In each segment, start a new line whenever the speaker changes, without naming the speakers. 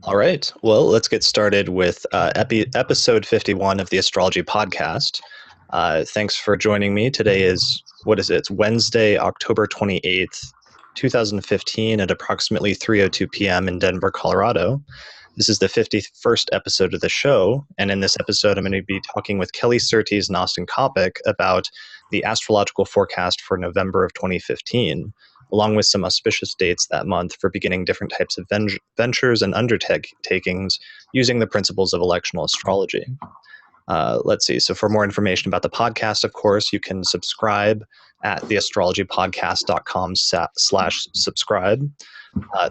All right. Well, let's get started with episode 51 of the Astrology podcast. Thanks for joining me. Today is, what is it? It's Wednesday, October 28th, 2015 at approximately 3:02 p.m. in Denver, Colorado. This is the 51st episode of the show. And in this episode, I'm going to be talking with Kelly Surtees and Austin Coppock about the astrological forecast for November of 2015, along with some auspicious dates that month for beginning different types of ventures and undertakings using the principles of electional astrology. Let's see. So for more information about the podcast, of course, you can subscribe at theastrologypodcast.com/subscribe.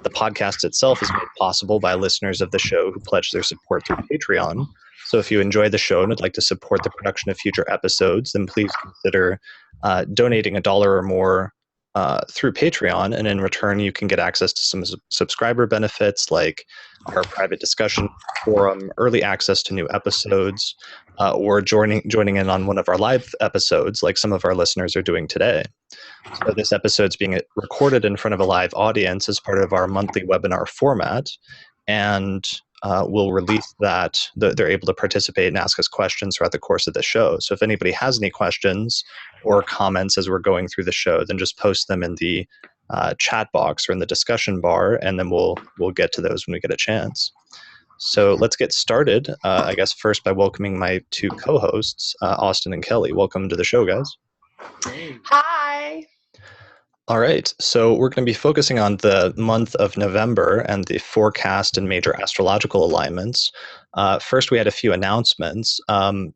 The podcast itself is made possible by listeners of the show who pledge their support through Patreon. So if you enjoy the show and would like to support the production of future episodes, then please consider donating $1 or more through Patreon, and in return you can get access to some subscriber benefits like our private discussion forum, early access to new episodes, or joining in on one of our live episodes like some of our listeners are doing today. So this episode's being recorded in front of a live audience as part of our monthly webinar format, and we'll release that. They're able to participate and ask us questions throughout the course of the show. So if anybody has any questions or comments as we're going through the show, then just post them in the chat box or in the discussion bar, and then we'll get to those when we get a chance. So let's get started, I guess, first by welcoming my two co-hosts, Austin and Kelly. Welcome to the show, guys.
Hi.
All right, so we're going to be focusing on the month of November and the forecast and major astrological alignments. First, we had a few announcements.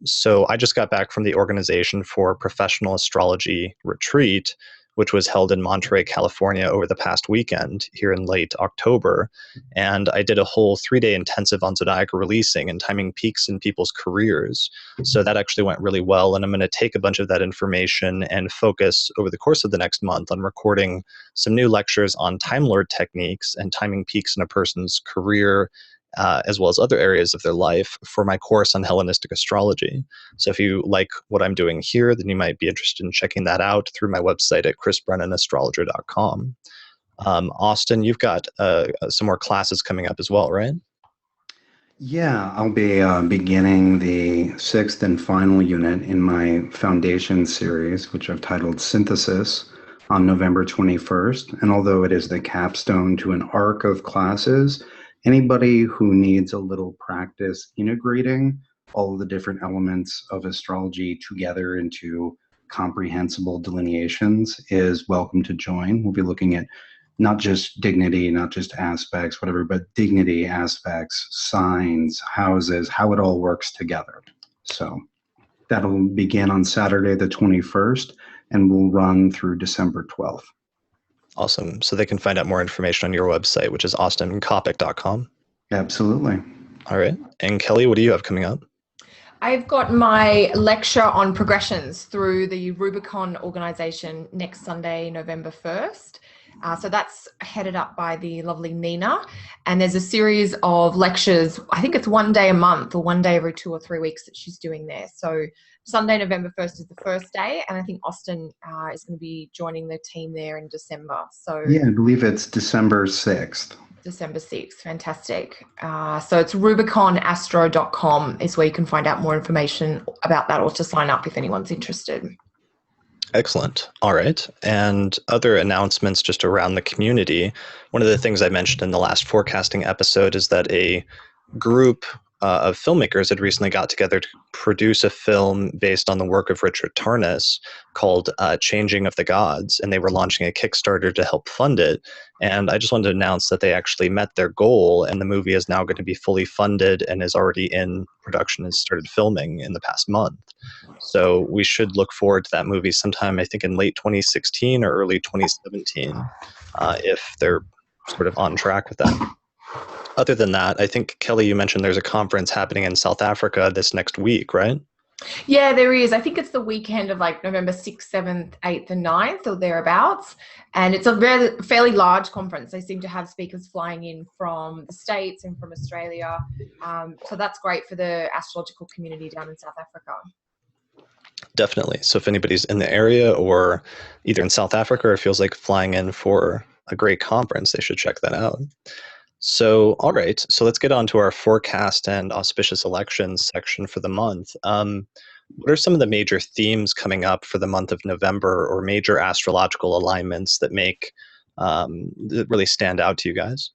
So I just got back from the Organization for Professional Astrology Retreat, which was held in Monterey, California over the past weekend here in late October. And I did a whole 3-day intensive on zodiacal releasing and timing peaks in people's careers. So that actually went really well. And I'm going to take a bunch of that information and focus over the course of the next month on recording some new lectures on Time Lord techniques and timing peaks in a person's career, as well as other areas of their life for my course on Hellenistic astrology. So if you like what I'm doing here, then you might be interested in checking that out through my website at chrisbrennanastrologer.com. Austin, you've got some more classes coming up as well, right?
Yeah, I'll be beginning the 6th and final unit in my foundation series, which I've titled Synthesis, on November 21st. And although it is the capstone to an arc of classes, anybody who needs a little practice integrating all of the different elements of astrology together into comprehensible delineations is welcome to join. We'll be looking at not just dignity, not just aspects, whatever, but dignity, aspects, signs, houses, how it all works together. So that'll begin on Saturday the 21st and will run through December 12th.
Awesome. So they can find out more information on your website, which is austincoppock.com.
Absolutely.
All right. And Kelly, what do you have coming up?
I've got my lecture on progressions through the Rubicon organization next Sunday, November 1st. So that's headed up by the lovely Nina. And there's a series of lectures. I think it's one day a month or one day every 2 or 3 weeks that she's doing there. So Sunday, November 1st is the first day. And I think Austin is going to be joining the team there in December. So
yeah, I believe it's December 6th.
December 6th. Fantastic. So it's rubiconastro.com is where you can find out more information about that or to sign up if anyone's interested.
Excellent. All right. And other announcements just around the community. One of the things I mentioned in the last forecasting episode is that a group of filmmakers had recently got together to produce a film based on the work of Richard Tarnas called Changing of the Gods, and they were launching a Kickstarter to help fund it. And I just wanted to announce that they actually met their goal, and the movie is now going to be fully funded and is already in production and started filming in the past month. So we should look forward to that movie sometime, I think, in late 2016 or early 2017, if they're sort of on track with that. Other than that, I think, Kelly, you mentioned there's a conference happening in South Africa this next week, right?
Yeah, there is. I think it's the weekend of like November 6th, 7th, 8th and 9th or thereabouts. And it's a fairly large conference. They seem to have speakers flying in from the States and from Australia. So that's great for the astrological community down in South Africa.
Definitely. So if anybody's in the area or either in South Africa or feels like flying in for a great conference, they should check that out. So, all right. So let's get on to our forecast and auspicious elections section for the month. What are some of the major themes coming up for the month of November, or major astrological alignments that that really stand out to you guys?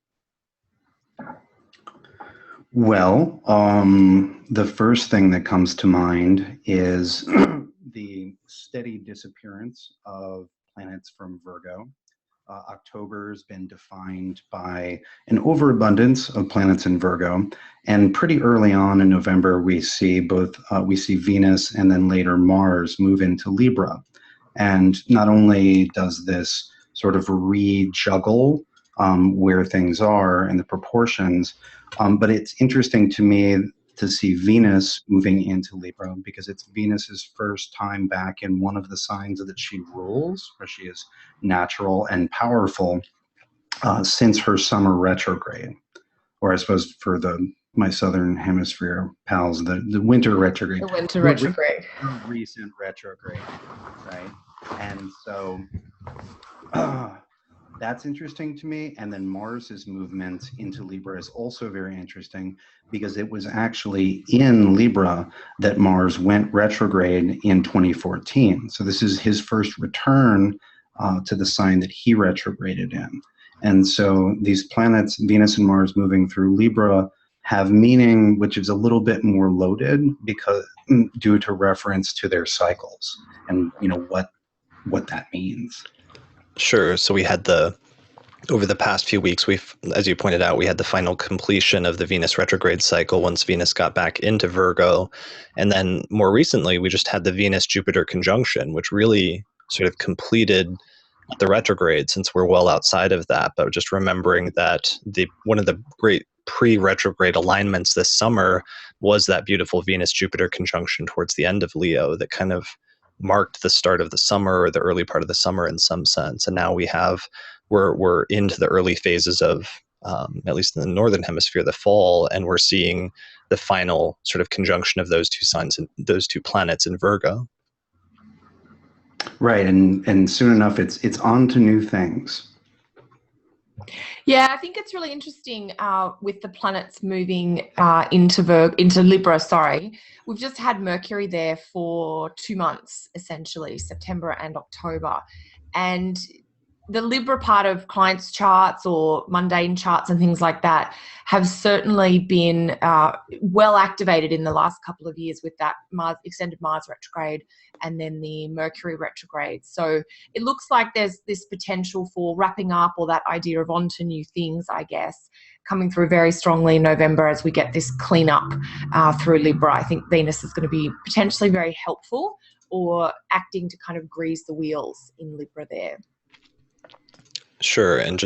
Well, the first thing that comes to mind is the steady disappearance of planets from Virgo. October has been defined by an overabundance of planets in Virgo, and pretty early on in November we see Venus and then later Mars move into Libra. And not only does this sort of rejuggle where things are and the proportions, but it's interesting to me to see Venus moving into Libra, because it's Venus's first time back in one of the signs that she rules, where she is natural and powerful, since her summer retrograde, or I suppose for my southern hemisphere pals, the winter retrograde.
The winter retrograde.
Recent retrograde, right? And so that's interesting to me. And then Mars's movement into Libra is also very interesting, because it was actually in Libra that Mars went retrograde in 2014. So this is his first return to the sign that he retrograded in. And so these planets, Venus and Mars moving through Libra, have meaning which is a little bit more loaded, because due to reference to their cycles and what that means.
Sure. So we had over the past few weeks, as you pointed out, we had the final completion of the Venus retrograde cycle once Venus got back into Virgo. And then more recently, we just had the Venus-Jupiter conjunction, which really sort of completed the retrograde, since we're well outside of that. But just remembering that one of the great pre-retrograde alignments this summer was that beautiful Venus-Jupiter conjunction towards the end of Leo that kind of marked the start of the summer, or the early part of the summer in some sense. And now we're into the early phases of, at least in the northern hemisphere, the fall, and we're seeing the final sort of conjunction of those two signs and those two planets in Virgo.
Right, and soon enough it's on to new things.
Yeah, I think it's really interesting with the planets moving into Libra. Sorry, we've just had Mercury there for 2 months, essentially September and October, and the Libra part of clients' charts or mundane charts and things like that have certainly been well activated in the last couple of years with that extended Mars retrograde and then the Mercury retrograde. So it looks like there's this potential for wrapping up, or that idea of on to new things, I guess, coming through very strongly in November as we get this cleanup through Libra. I think Venus is going to be potentially very helpful, or acting to kind of grease the wheels in Libra there.
Sure. And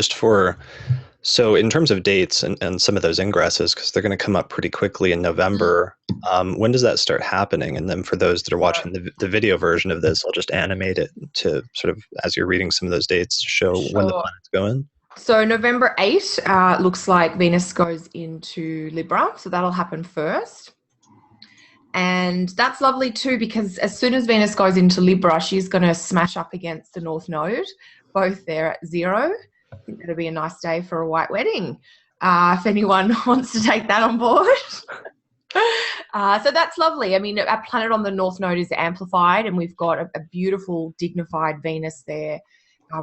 so in terms of dates and some of those ingresses, because they're going to come up pretty quickly in November, when does that start happening? And then for those that are watching the video version of this, I'll just animate it to sort of, as you're reading some of those dates, to show when the planets go in.
So November 8 looks like Venus goes into Libra. So that'll happen first. And that's lovely too, because as soon as Venus goes into Libra, she's going to smash up against the North Node, both there at 0. I think that'll be a nice day for a white wedding, if anyone wants to take that on board. So that's lovely. I mean, our planet on the North Node is amplified, and we've got a beautiful, dignified Venus there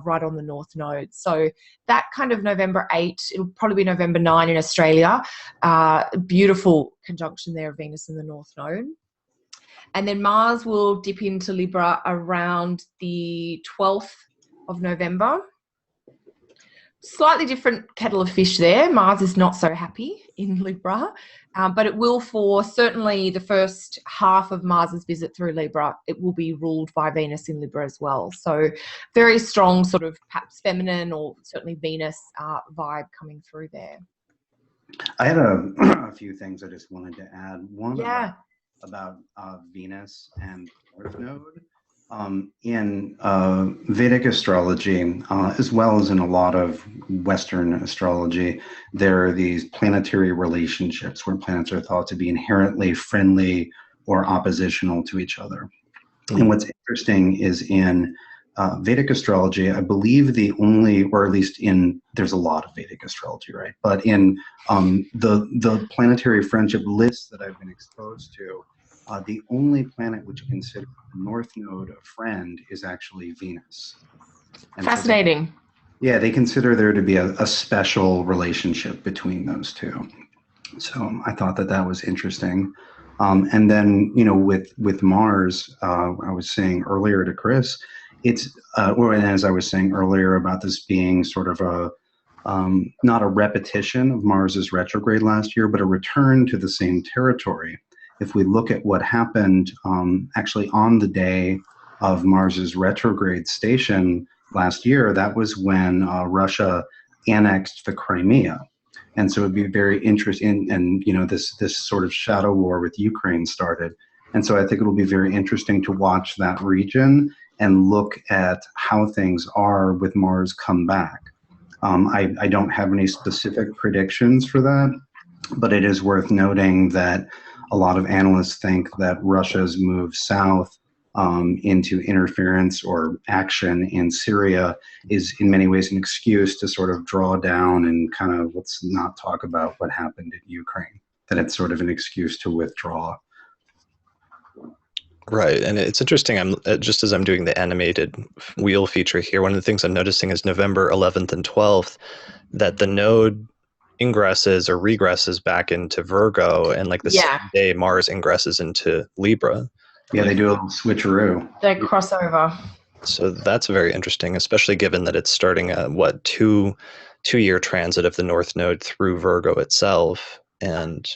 right on the North Node. So that kind of November 8, it'll probably be November 9 in Australia. Beautiful conjunction there of Venus in the North Node. And then Mars will dip into Libra around the 12th of November. Slightly different kettle of fish there. Mars is not so happy in Libra, but it will, for certainly the first half of Mars's visit through Libra, it will be ruled by Venus in Libra as well. So very strong sort of perhaps feminine, or certainly Venus vibe coming through there.
I had a few things I just wanted to add. One about Venus and North Node. In Vedic astrology, as well as in a lot of Western astrology, there are these planetary relationships where planets are thought to be inherently friendly or oppositional to each other. And what's interesting is in Vedic astrology, I believe the only, or at least there's a lot of Vedic astrology, right? But in the planetary friendship lists that I've been exposed to, the only planet which considers the north node a friend is actually Venus. And
fascinating.
So they consider there to be a special relationship between those two. So I thought that was interesting. And then, with Mars, I was saying earlier to Chris, it's, or as I was saying earlier about this being sort of not a repetition of Mars's retrograde last year, but a return to the same territory. If we look at what happened actually on the day of Mars's retrograde station last year, that was when Russia annexed the Crimea. And so it'd be very interesting, and this sort of shadow war with Ukraine started. And so I think it'll be very interesting to watch that region and look at how things are with Mars come back. I don't have any specific predictions for that, but it is worth noting that a lot of analysts think that Russia's move south into interference or action in Syria is in many ways an excuse to sort of draw down and kind of let's not talk about what happened in Ukraine, that it's sort of an excuse to withdraw.
Right. And it's interesting. I'm just as I'm doing the animated wheel feature here, one of the things I'm noticing is November 11th and 12th, that the node ingresses or regresses back into Virgo, and like the same day Mars ingresses into Libra.
Yeah, they do a little switcheroo.
They cross over.
So that's very interesting, especially given that it's starting a two-year transit of the North Node through Virgo itself, and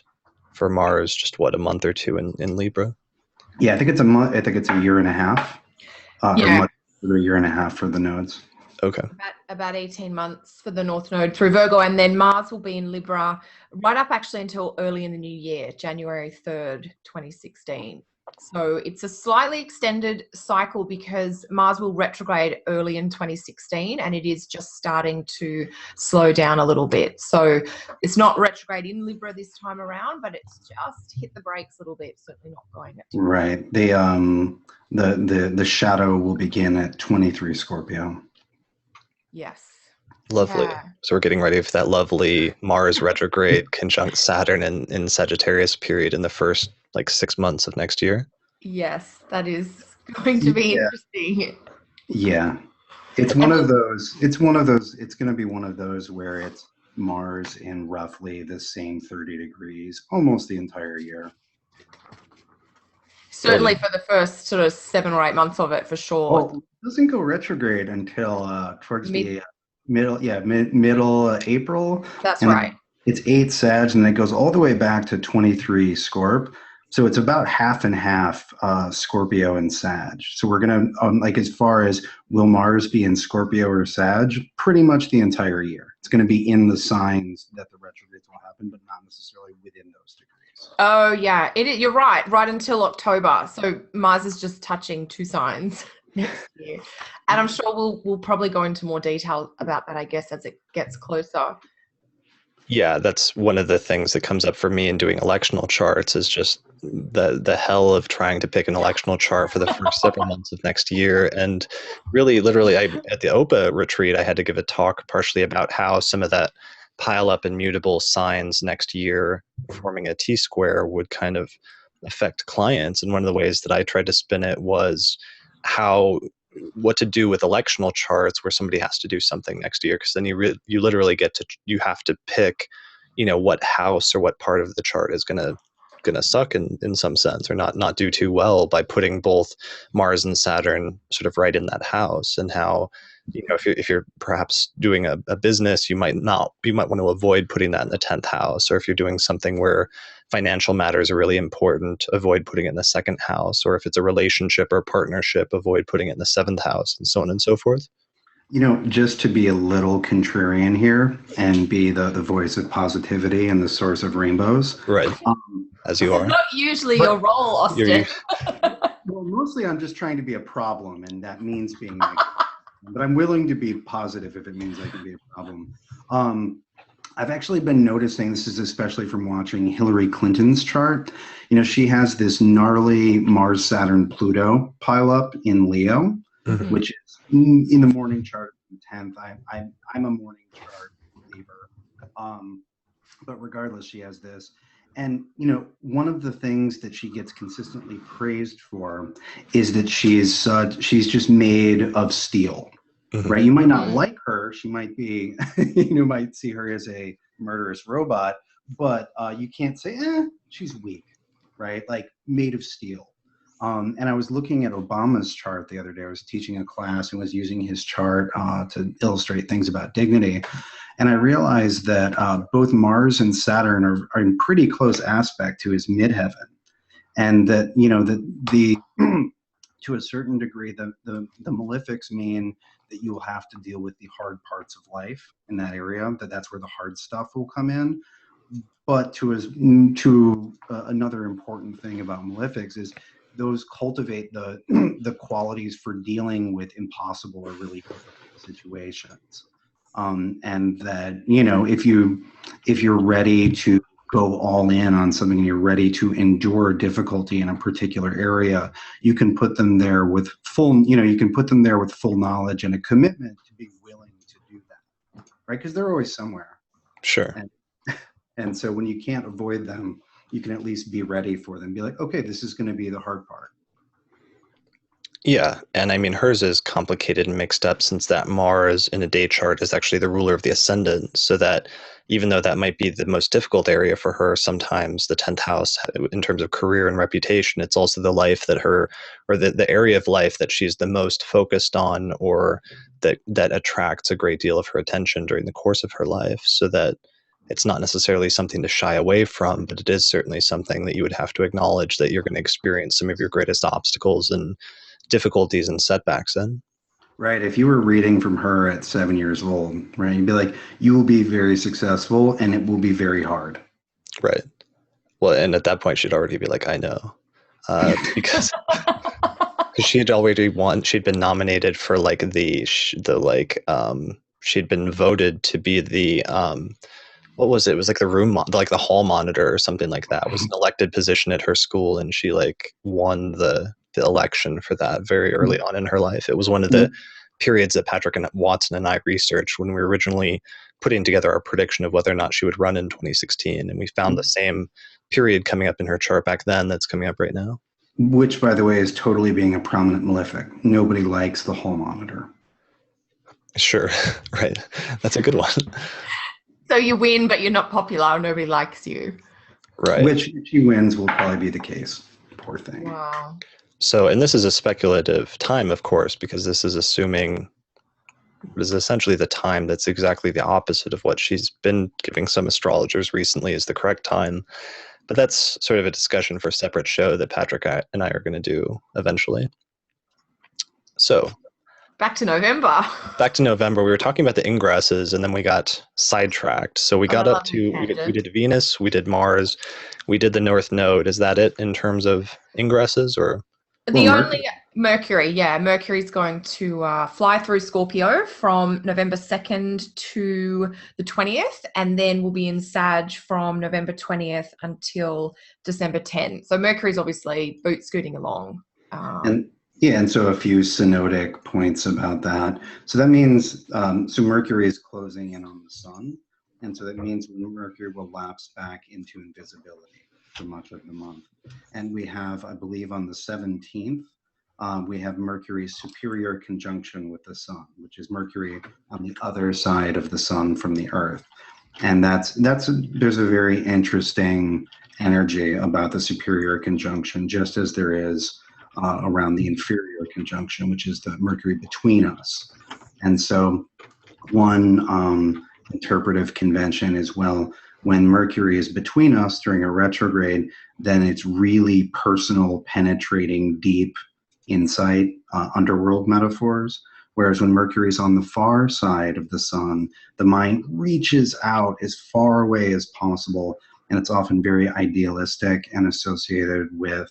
for Mars, just a month or two in Libra.
Yeah, I think it's a month. I think it's a year and a half. Or a year and a half for the nodes.
Okay.
About 18 months for the North Node through Virgo, and then Mars will be in Libra right up actually until early in the new year, January 3rd, 2016. So it's a slightly extended cycle because Mars will retrograde early in 2016 and it is just starting to slow down a little bit. So it's not retrograde in Libra this time around, but it's just hit the brakes a little bit, certainly not going at
right. The shadow will begin at 23 Scorpio.
Yes.
Lovely.
Yeah.
So we're getting ready for that lovely Mars retrograde conjunct Saturn in Sagittarius period in the first 6 months of next year.
Yes, that is going to be interesting.
Yeah. It's one of those, it's going to be one of those where it's Mars in roughly the same 30 degrees almost the entire year.
Certainly for the first sort of 7 or 8 months of it, for sure.
Well, it doesn't go retrograde until towards the middle April.
That's right.
It's 8 Sag, and it goes all the way back to 23 Scorp. So it's about half and half Scorpio and Sag. So we're going to, as far as will Mars be in Scorpio or Sag, pretty much the entire year. It's going to be in the signs that the retrogrades will happen, but not necessarily within those degrees.
Oh, yeah. You're right until October. So Mars is just touching 2 signs next year. And I'm sure we'll probably go into more detail about that, I guess, as it gets closer.
Yeah, that's one of the things that comes up for me in doing electional charts is just the hell of trying to pick an electional chart for the first several months of next year. And really, literally, at the OPA retreat, I had to give a talk partially about how some of that pile up in mutable signs next year forming a T-square would kind of affect clients. And one of the ways that I tried to spin it was what to do with electional charts where somebody has to do something next year, because then you literally you have to pick what house or what part of the chart is gonna suck in some sense, or not do too well, by putting both Mars and Saturn sort of right in that house. And how if you're perhaps doing a business, you might want to avoid putting that in the 10th house, or if you're doing something where financial matters are really important, avoid putting it in the 2nd house, or if it's a relationship or partnership, avoid putting it in the 7th house, and so on and so forth.
Just to be a little contrarian here and be the voice of positivity and the source of rainbows.
Right. As you are.
Not usually your role, Austin.
Well, mostly I'm just trying to be a problem, and that means being negative. But I'm willing to be positive if it means I can be a problem. I've actually been noticing, this is especially from watching Hillary Clinton's chart. She has this gnarly Mars, Saturn, Pluto pile up in Leo.
Mhm.
which is in the morning chart, 10th. I'm a morning chart believer. But regardless, she has this. And, one of the things that she gets consistently praised for is that she's just made of steel,
Mhm.
right? You might not like her. She might be, might see her as a murderous robot, but you can't say, she's weak, right? Like made of steel. And I was looking at Obama's chart the other day. I was teaching a class and was using his chart to illustrate things about dignity. And I realized that both Mars and Saturn are in pretty close aspect to his midheaven. And that, that to a certain degree, the malefics mean that you will have to deal with the hard parts of life in that area, that's where the hard stuff will come in. But another important thing about malefics is those cultivate the qualities for dealing with impossible or really difficult situations. And that, if you're ready to go all in on something and you're ready to endure difficulty in a particular area, you can put them there with full knowledge and a commitment to be willing to do that, right? Because they're always somewhere.
Sure.
And so when you can't avoid them, you can at least be ready for them. Be like, okay, this is going to be the hard part.
Yeah, and I mean hers is complicated and mixed up since that Mars in a day chart is actually the ruler of the ascendant, so that even though that might be the most difficult area for her, sometimes the 10th house in terms of career and reputation, it's also the life that the area of life that she's the most focused on, or that attracts a great deal of her attention during the course of her life, so that it's not necessarily something to shy away from, but it is certainly something that you would have to acknowledge that you're going to experience some of your greatest obstacles and difficulties and setbacks in.
Right. If you were reading from her at 7 years old, right, you'd be like, you will be very successful and it will be very hard.
Right. Well, and at that point, she'd already be like, I know. Because she'd already she'd been nominated for like she'd been voted to be the, what was it? It was like the like the hall monitor or something like that. It was an elected position at her school, and she like won the election for that very early on in her life. It was one of the periods that Patrick and Watson and I researched when we were originally putting together our prediction of whether or not she would run in 2016. And we found the same period coming up in her chart back then that's coming up right now.
Which, by the way, is totally being a prominent malefic. Nobody likes the hall monitor.
Sure. Right. That's a good one.
So you win, but you're not popular. Nobody likes you.
Right.
Which, if she wins, will probably be the case. Poor thing.
Wow.
So, and this is a speculative time, of course, because this is assuming it is essentially the time that's exactly the opposite of what she's been giving some astrologers recently is the correct time. But that's sort of a discussion for a separate show that Patrick and I are going to do eventually. So
back to November.
We were talking about the ingresses, and then we got sidetracked. So we got up to, we did Venus, we did Mars, we did the North Node. Is that it in terms of ingresses, or?
Only Mercury, yeah. Mercury's going to fly through Scorpio from November 2nd to the 20th, and then we'll be in Sag from November 20th until December 10th. So Mercury's obviously boot scooting along.
And so a few synodic points about that. So that means, so Mercury is closing in on the sun, and so that means Mercury will lapse back into invisibility for much of the month. And we have, I believe, on the 17th, we have Mercury's superior conjunction with the sun, which is Mercury on the other side of the sun from the Earth. And there's a very interesting energy about the superior conjunction, just as there is around the inferior conjunction, which is the Mercury between us. And so one interpretive convention is, well, when Mercury is between us during a retrograde, then it's really personal, penetrating, deep insight, underworld metaphors. Whereas when Mercury is on the far side of the sun, the mind reaches out as far away as possible, and it's often very idealistic and associated with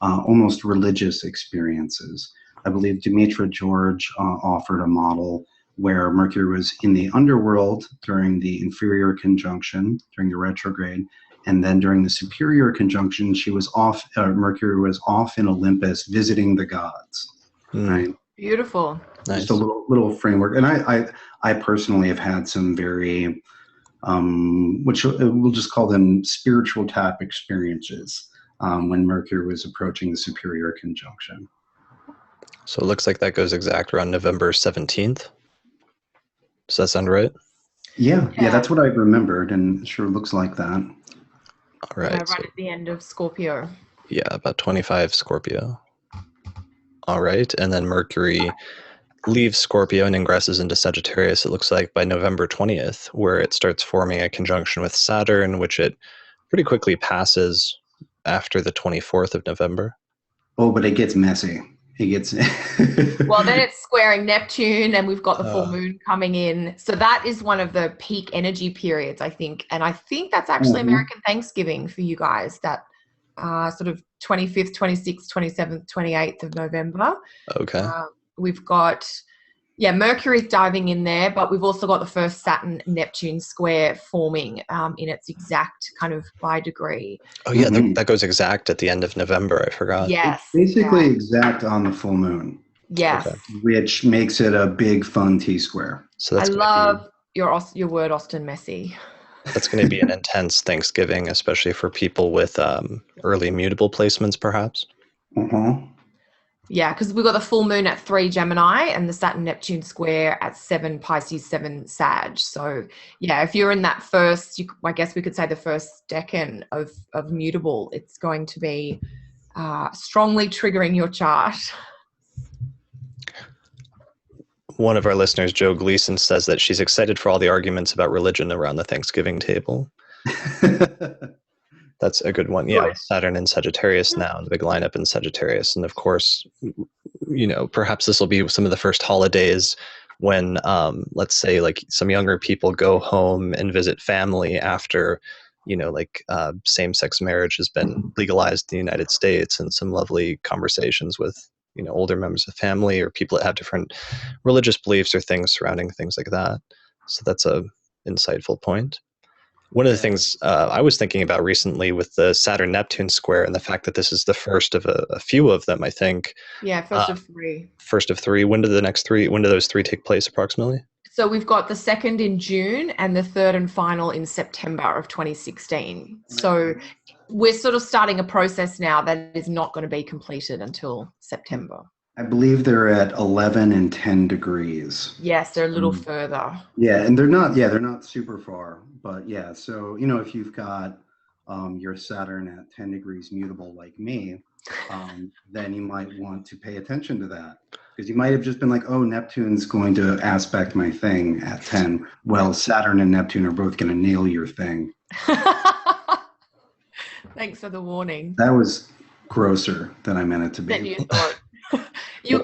almost religious experiences. I believe Demetra George offered a model where Mercury was in the underworld during the inferior conjunction, during the retrograde, and then during the superior conjunction, Mercury was off in Olympus visiting the gods, right?
Beautiful.
Nice.
Just a little framework. And I personally have had some very, which we'll just call them spiritual type experiences when Mercury was approaching the superior conjunction.
So it looks like that goes exact around November 17th. Does that sound right?
Yeah, that's what I remembered, and it sure looks like that.
All right.
Right at the end of Scorpio.
Yeah, about 25 Scorpio. All right. And then Mercury leaves Scorpio and ingresses into Sagittarius, it looks like, by November 20th, where it starts forming a conjunction with Saturn, which it pretty quickly passes after the 24th of November.
Oh, but it gets messy. It gets...
Well, then it's squaring Neptune, and we've got the full moon coming in. So that is one of the peak energy periods, I think. And I think that's actually American Thanksgiving for you guys, that sort of 25th, 26th, 27th, 28th of November.
Okay.
We've got, Mercury's diving in there, but we've also got the first Saturn-Neptune square forming in its exact kind of by degree.
Oh, yeah, that goes exact at the end of November. I forgot.
Yes.
It's basically exact on the full moon.
Yes.
Okay.
Which makes it a big, fun T-square.
So that's
I love your word, Austin, messy.
That's going to be an intense Thanksgiving, especially for people with early mutable placements, perhaps.
Yeah, because we've got the full moon at 3 Gemini and the Saturn-Neptune square at 7 Pisces, 7 Sag. So, if you're in that first, I guess we could say the first decan of mutable, it's going to be strongly triggering your chart.
One of our listeners, Joe Gleason, says that she's excited for all the arguments about religion around the Thanksgiving table. That's a good one. Yeah, right. Saturn in Sagittarius now, and the big lineup in Sagittarius. And of course, perhaps this will be some of the first holidays when, let's say, like some younger people go home and visit family after, same-sex marriage has been legalized in the United States, and some lovely conversations with, older members of family or people that have different religious beliefs or things surrounding things like that. So that's a insightful point. One of the things I was thinking about recently with the Saturn-Neptune square and the fact that this is the first of a few of them, I think.
Yeah, first of 3.
First of 3. When do those 3 take place approximately?
So we've got the 2nd in June and the 3rd and final in September of 2016. So we're sort of starting a process now that is not going to be completed until September.
I believe they're at 11 and 10 degrees.
Yes, they're a little further.
Yeah, and they're not super far. But yeah, so, if you've got your Saturn at 10 degrees mutable like me, then you might want to pay attention to that. Because you might have just been like, oh, Neptune's going to aspect my thing at 10. Well, Saturn and Neptune are both going to nail your thing.
Thanks for the warning.
That was grosser than I meant it to be.
Than you thought.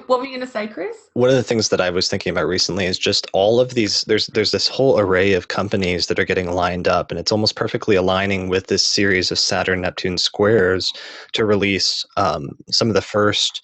What were you going to say, Chris? One
of the things that I was thinking about recently is just all of these, there's this whole array of companies that are getting lined up, and it's almost perfectly aligning with this series of Saturn-Neptune squares to release some of the first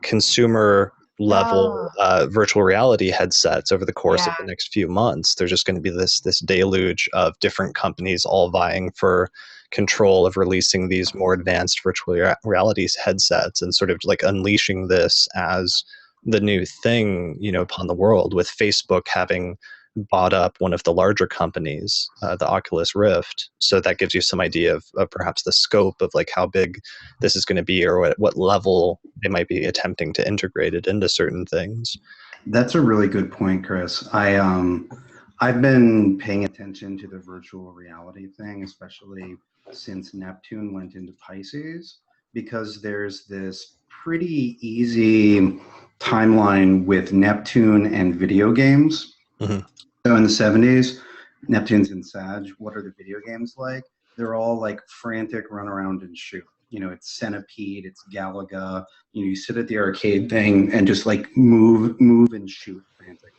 consumer level virtual reality headsets over the course of the next few months. There's just going to be this deluge of different companies all vying for control of releasing these more advanced virtual reality headsets and sort of like unleashing this as the new thing, upon the world, with Facebook having bought up one of the larger companies, the Oculus Rift. So that gives you some idea of perhaps the scope of like how big this is going to be, or what level they might be attempting to integrate it into certain things.
That's a really good point, Chris. I've been paying attention to the virtual reality thing, especially since Neptune went into Pisces, because there's this pretty easy timeline with Neptune and video games. Mm-hmm. So in the 70s, Neptune's in Sag. What are the video games like? They're all like frantic run around and shoot. It's Centipede, it's Galaga. You sit at the arcade thing and just like move and shoot frantically.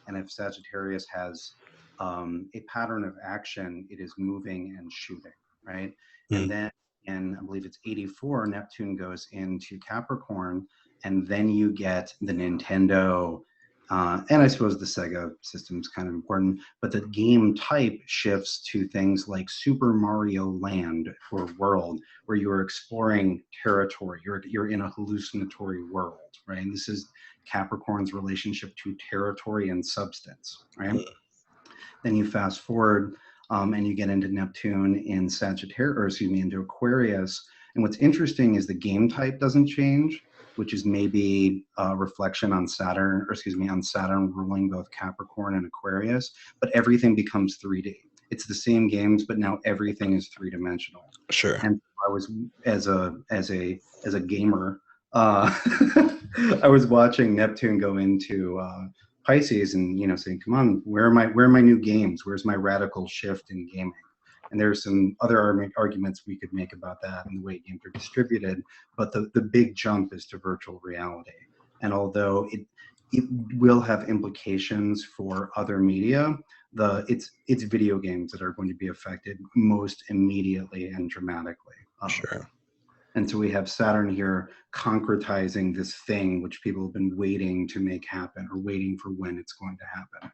And if Sagittarius has a pattern of action, it is moving and shooting, right? Mm-hmm. And then in, I believe it's 84, Neptune goes into Capricorn, and then you get the Nintendo, and I suppose the Sega system is kind of important, but the game type shifts to things like Super Mario Land or World, where you're exploring territory. You're in a hallucinatory world, right? And this is Capricorn's relationship to territory and substance, right? Then you fast forward and you get into Neptune in into Aquarius. And what's interesting is the game type doesn't change, which is maybe a reflection on Saturn, on Saturn ruling both Capricorn and Aquarius, but everything becomes 3D. It's the same games, but now everything is three-dimensional.
Sure.
And I was, as a gamer, I was watching Neptune go into Pisces, and saying, "Come on, where are my new games? Where's my radical shift in gaming?" And there's some other arguments we could make about that and the way games are distributed, but the big jump is to virtual reality. And although it will have implications for other media, it's video games that are going to be affected most immediately and dramatically.
Sure.
And so we have Saturn here concretizing this thing which people have been waiting to make happen, or waiting for when it's going to happen.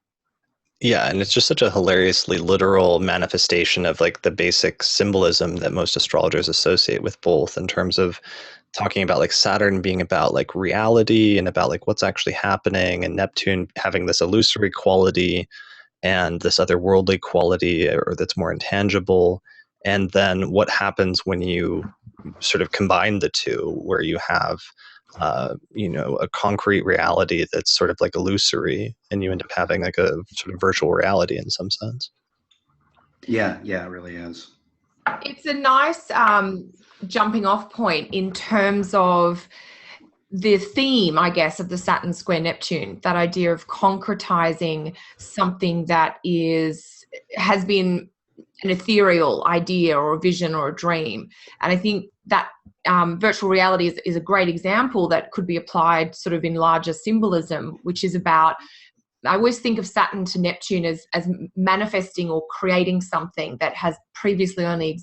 Yeah, and it's just such a hilariously literal manifestation of like the basic symbolism that most astrologers associate with both, in terms of talking about like Saturn being about like reality and about like what's actually happening, and Neptune having this illusory quality and this otherworldly quality, or that's more intangible. And then what happens when you sort of combine the two, where you have a concrete reality that's sort of like illusory, and you end up having like a sort of virtual reality in some sense.
Yeah, it really is.
It's a nice jumping off point in terms of the theme, I guess, of the Saturn square Neptune, that idea of concretizing something that has been an ethereal idea or a vision or a dream. And I think that virtual reality is a great example that could be applied sort of in larger symbolism, which is about, I always think of Saturn to Neptune as manifesting or creating something that has previously only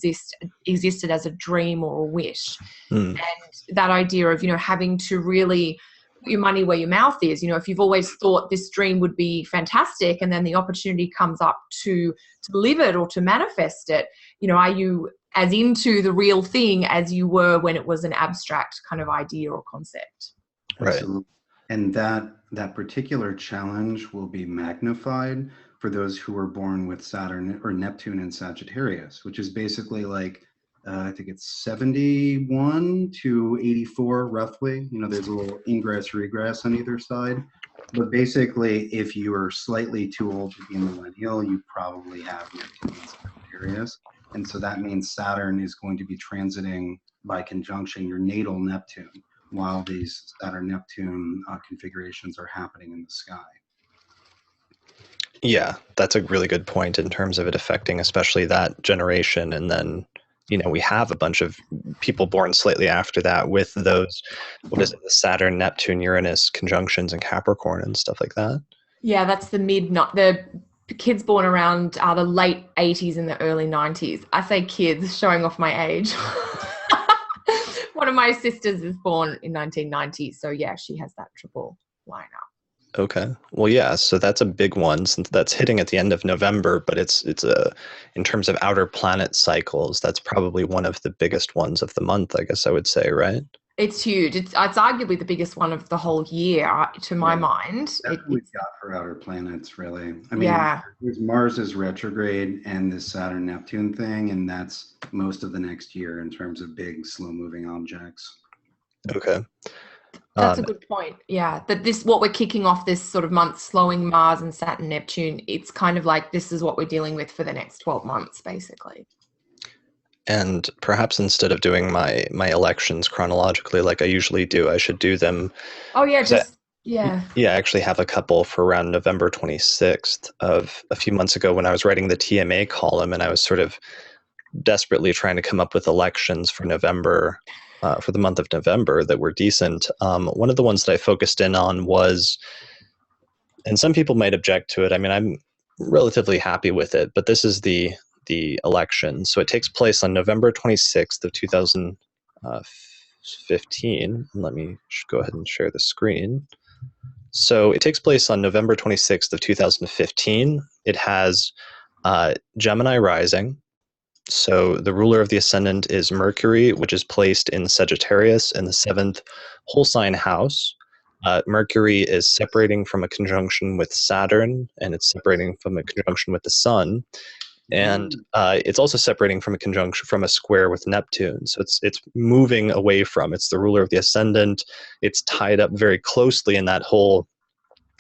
existed as a dream or a wish. And that idea of, having to really put your money where your mouth is. If you've always thought this dream would be fantastic, and then the opportunity comes up to live it or to manifest it, are you as into the real thing as you were when it was an abstract kind of idea or concept?
Right.
Absolutely. And that particular challenge will be magnified for those who were born with Saturn or Neptune in Sagittarius, which is basically like, I think it's 71 to 84 roughly. There's a little ingress regress on either side. But basically, if you are slightly too old to be a millennial, you probably have Neptune in Sagittarius. And so that means Saturn is going to be transiting by conjunction your natal Neptune, while these Saturn-Neptune configurations are happening in the sky.
Yeah, that's a really good point in terms of it affecting especially that generation. And then, we have a bunch of people born slightly after that with those, the Saturn, Neptune, Uranus conjunctions in Capricorn and stuff like that.
Yeah, that's the kids born around the late 80s and the early 90s. I say kids, showing off my age. One of my sisters is born in 1990, so yeah, she has that triple lineup.
Okay. Well, yeah, so that's a big one, since that's hitting at the end of November, but it's in terms of outer planet cycles, that's probably one of the biggest ones of the month, I guess I would say, right?
It's huge. It's arguably the biggest one of the whole year, to my mind.
That's what we've got for outer planets, really. I mean,
yeah.
Mars is retrograde and this Saturn-Neptune thing, and that's most of the next year in terms of big, slow-moving objects.
Okay.
That's a good point. Yeah, that what we're kicking off this sort of month, slowing Mars and Saturn, Neptune, it's kind of like this is what we're dealing with for the next 12 months, basically.
And perhaps instead of doing my elections chronologically like I usually do, I should do them.
Oh yeah, yeah.
I actually have a couple for around November 26th of a few months ago when I was writing the TMA column, and I was sort of desperately trying to come up with elections for November. For the month of November that were decent. One of the ones that I focused in on was, and some people might object to it, I mean, I'm relatively happy with it, but this is the election. So it takes place on November 26th of 2015. Let me go ahead and share the screen. So it takes place on November 26th of 2015. It has Gemini rising. So the ruler of the ascendant is Mercury, which is placed in Sagittarius in the 7th whole sign house. Mercury is separating from a conjunction with Saturn, and it's separating from a conjunction with the Sun. And it's also separating from a conjunction from a square with Neptune. So it's moving away from, it's the ruler of the ascendant. It's tied up very closely in that whole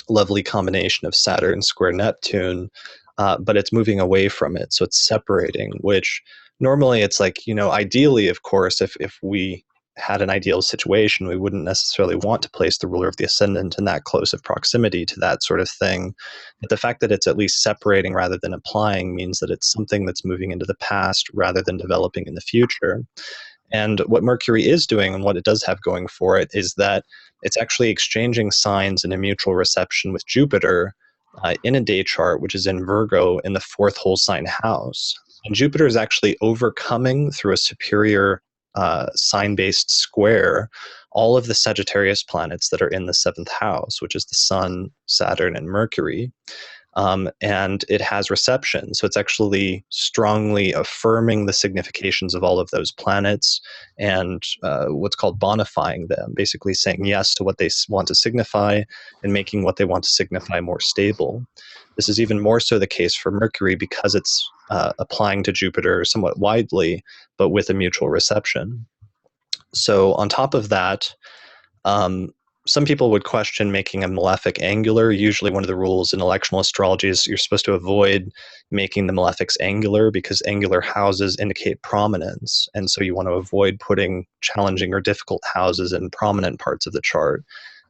lovely combination of Saturn square Neptune, but it's moving away from it. So it's separating, which normally it's like, ideally, of course, if we had an ideal situation, we wouldn't necessarily want to place the ruler of the ascendant in that close of proximity to that sort of thing. But the fact that it's at least separating rather than applying means that it's something that's moving into the past rather than developing in the future. And what Mercury is doing and what it does have going for it is that it's actually exchanging signs in a mutual reception with Jupiter in a day chart, which is in Virgo in the fourth whole sign house. And Jupiter is actually overcoming through a superior sign-based square all of the Sagittarius planets that are in the seventh house, which is the Sun, Saturn, and Mercury. And it has reception. So it's actually strongly affirming the significations of all of those planets and what's called bonifying them, basically saying yes to what they want to signify and making what they want to signify more stable. This is even more so the case for Mercury because it's applying to Jupiter somewhat widely, but with a mutual reception. So on top of that, some people would question making a malefic angular. Usually one of the rules in electional astrology is you're supposed to avoid making the malefics angular because angular houses indicate prominence. And so you want to avoid putting challenging or difficult houses in prominent parts of the chart.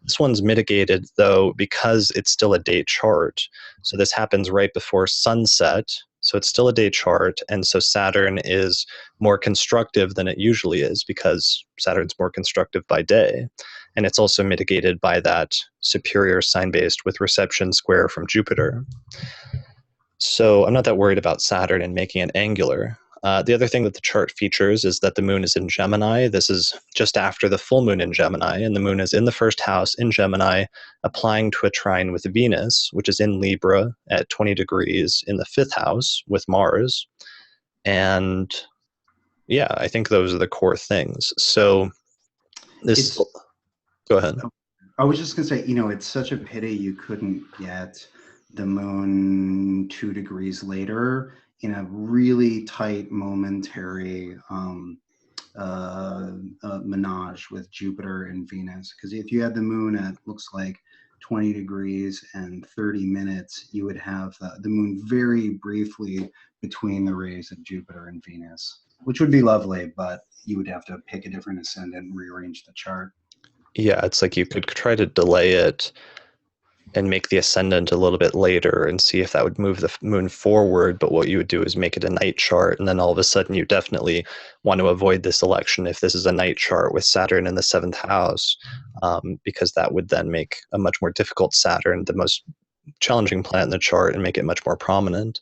This one's mitigated, though, because it's still a day chart. So this happens right before sunset. So it's still a day chart. And so Saturn is more constructive than it usually is because Saturn's more constructive by day. And it's also mitigated by that superior sign-based with reception square from Jupiter. So I'm not that worried about Saturn and making it angular. The other thing that the chart features is that the moon is in Gemini. This is just after the full moon in Gemini, and the moon is in the first house in Gemini, applying to a trine with Venus, which is in Libra at 20 degrees in the fifth house with Mars. And yeah, I think those are the core things. So this, go ahead.
I was just going to say, it's such a pity you couldn't get the moon 2 degrees later in a really tight momentary menage with Jupiter and Venus. Because if you had the moon at looks like 20 degrees and 30 minutes, you would have the moon very briefly between the rays of Jupiter and Venus, which would be lovely, but you would have to pick a different ascendant and rearrange the chart.
Yeah, it's like you could try to delay it and make the ascendant a little bit later and see if that would move the moon forward. But what you would do is make it a night chart. And then all of a sudden you definitely want to avoid this election if this is a night chart with Saturn in the seventh house, because that would then make a much more difficult Saturn the most challenging planet in the chart and make it much more prominent.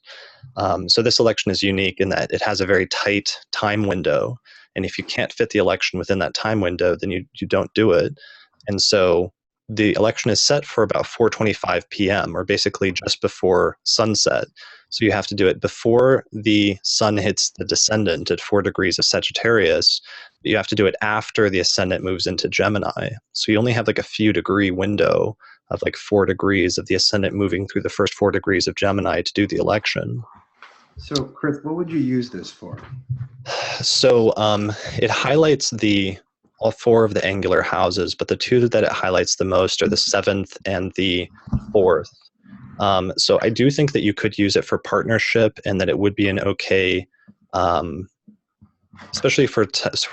So this election is unique in that it has a very tight time window. And if you can't fit the election within that time window, then you don't do it. And so the election is set for about 4:25 p.m. or basically just before sunset. So you have to do it before the sun hits the descendant at 4 degrees of Sagittarius. But you have to do it after the ascendant moves into Gemini. So you only have like a few degree window of like 4 degrees of the ascendant moving through the first 4 degrees of Gemini to do the election.
So, Chris, what would you use this for?
So it highlights all 4 of the angular houses, but the 2 that it highlights the most are the 7th and the 4th. So I do think that you could use it for partnership and that it would be an okay, especially for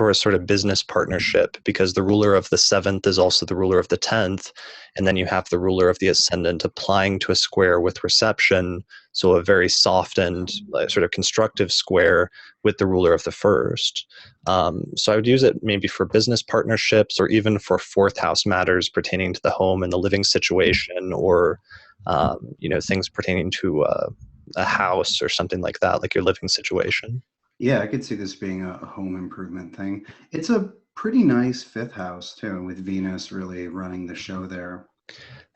a sort of business partnership, because the ruler of the 7th is also the ruler of the 10th. And then you have the ruler of the ascendant applying to a square with reception. So a very softened sort of constructive square with the ruler of the first. So I would use it maybe for business partnerships or even for fourth house matters pertaining to the home and the living situation, or things pertaining to a house or something like that, like your living situation.
Yeah, I could see this being a home improvement thing. It's a pretty nice fifth house too, with Venus really running the show there.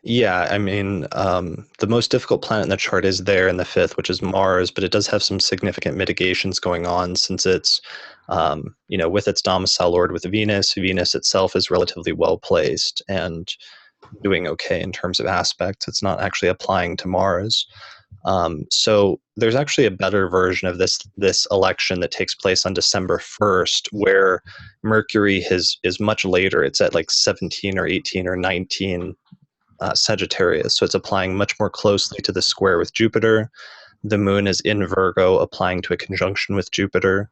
Yeah, I mean, the most difficult planet in the chart is there in the fifth, which is Mars, but it does have some significant mitigations going on since it's, with its domicile lord with Venus. Venus itself is relatively well placed, and doing okay in terms of aspects. It's not actually applying to Mars. So there's actually a better version of this election that takes place on December 1st, where Mercury is much later. It's at like 17 or 18 or 19 Sagittarius. So it's applying much more closely to the square with Jupiter. The moon is in Virgo, applying to a conjunction with Jupiter.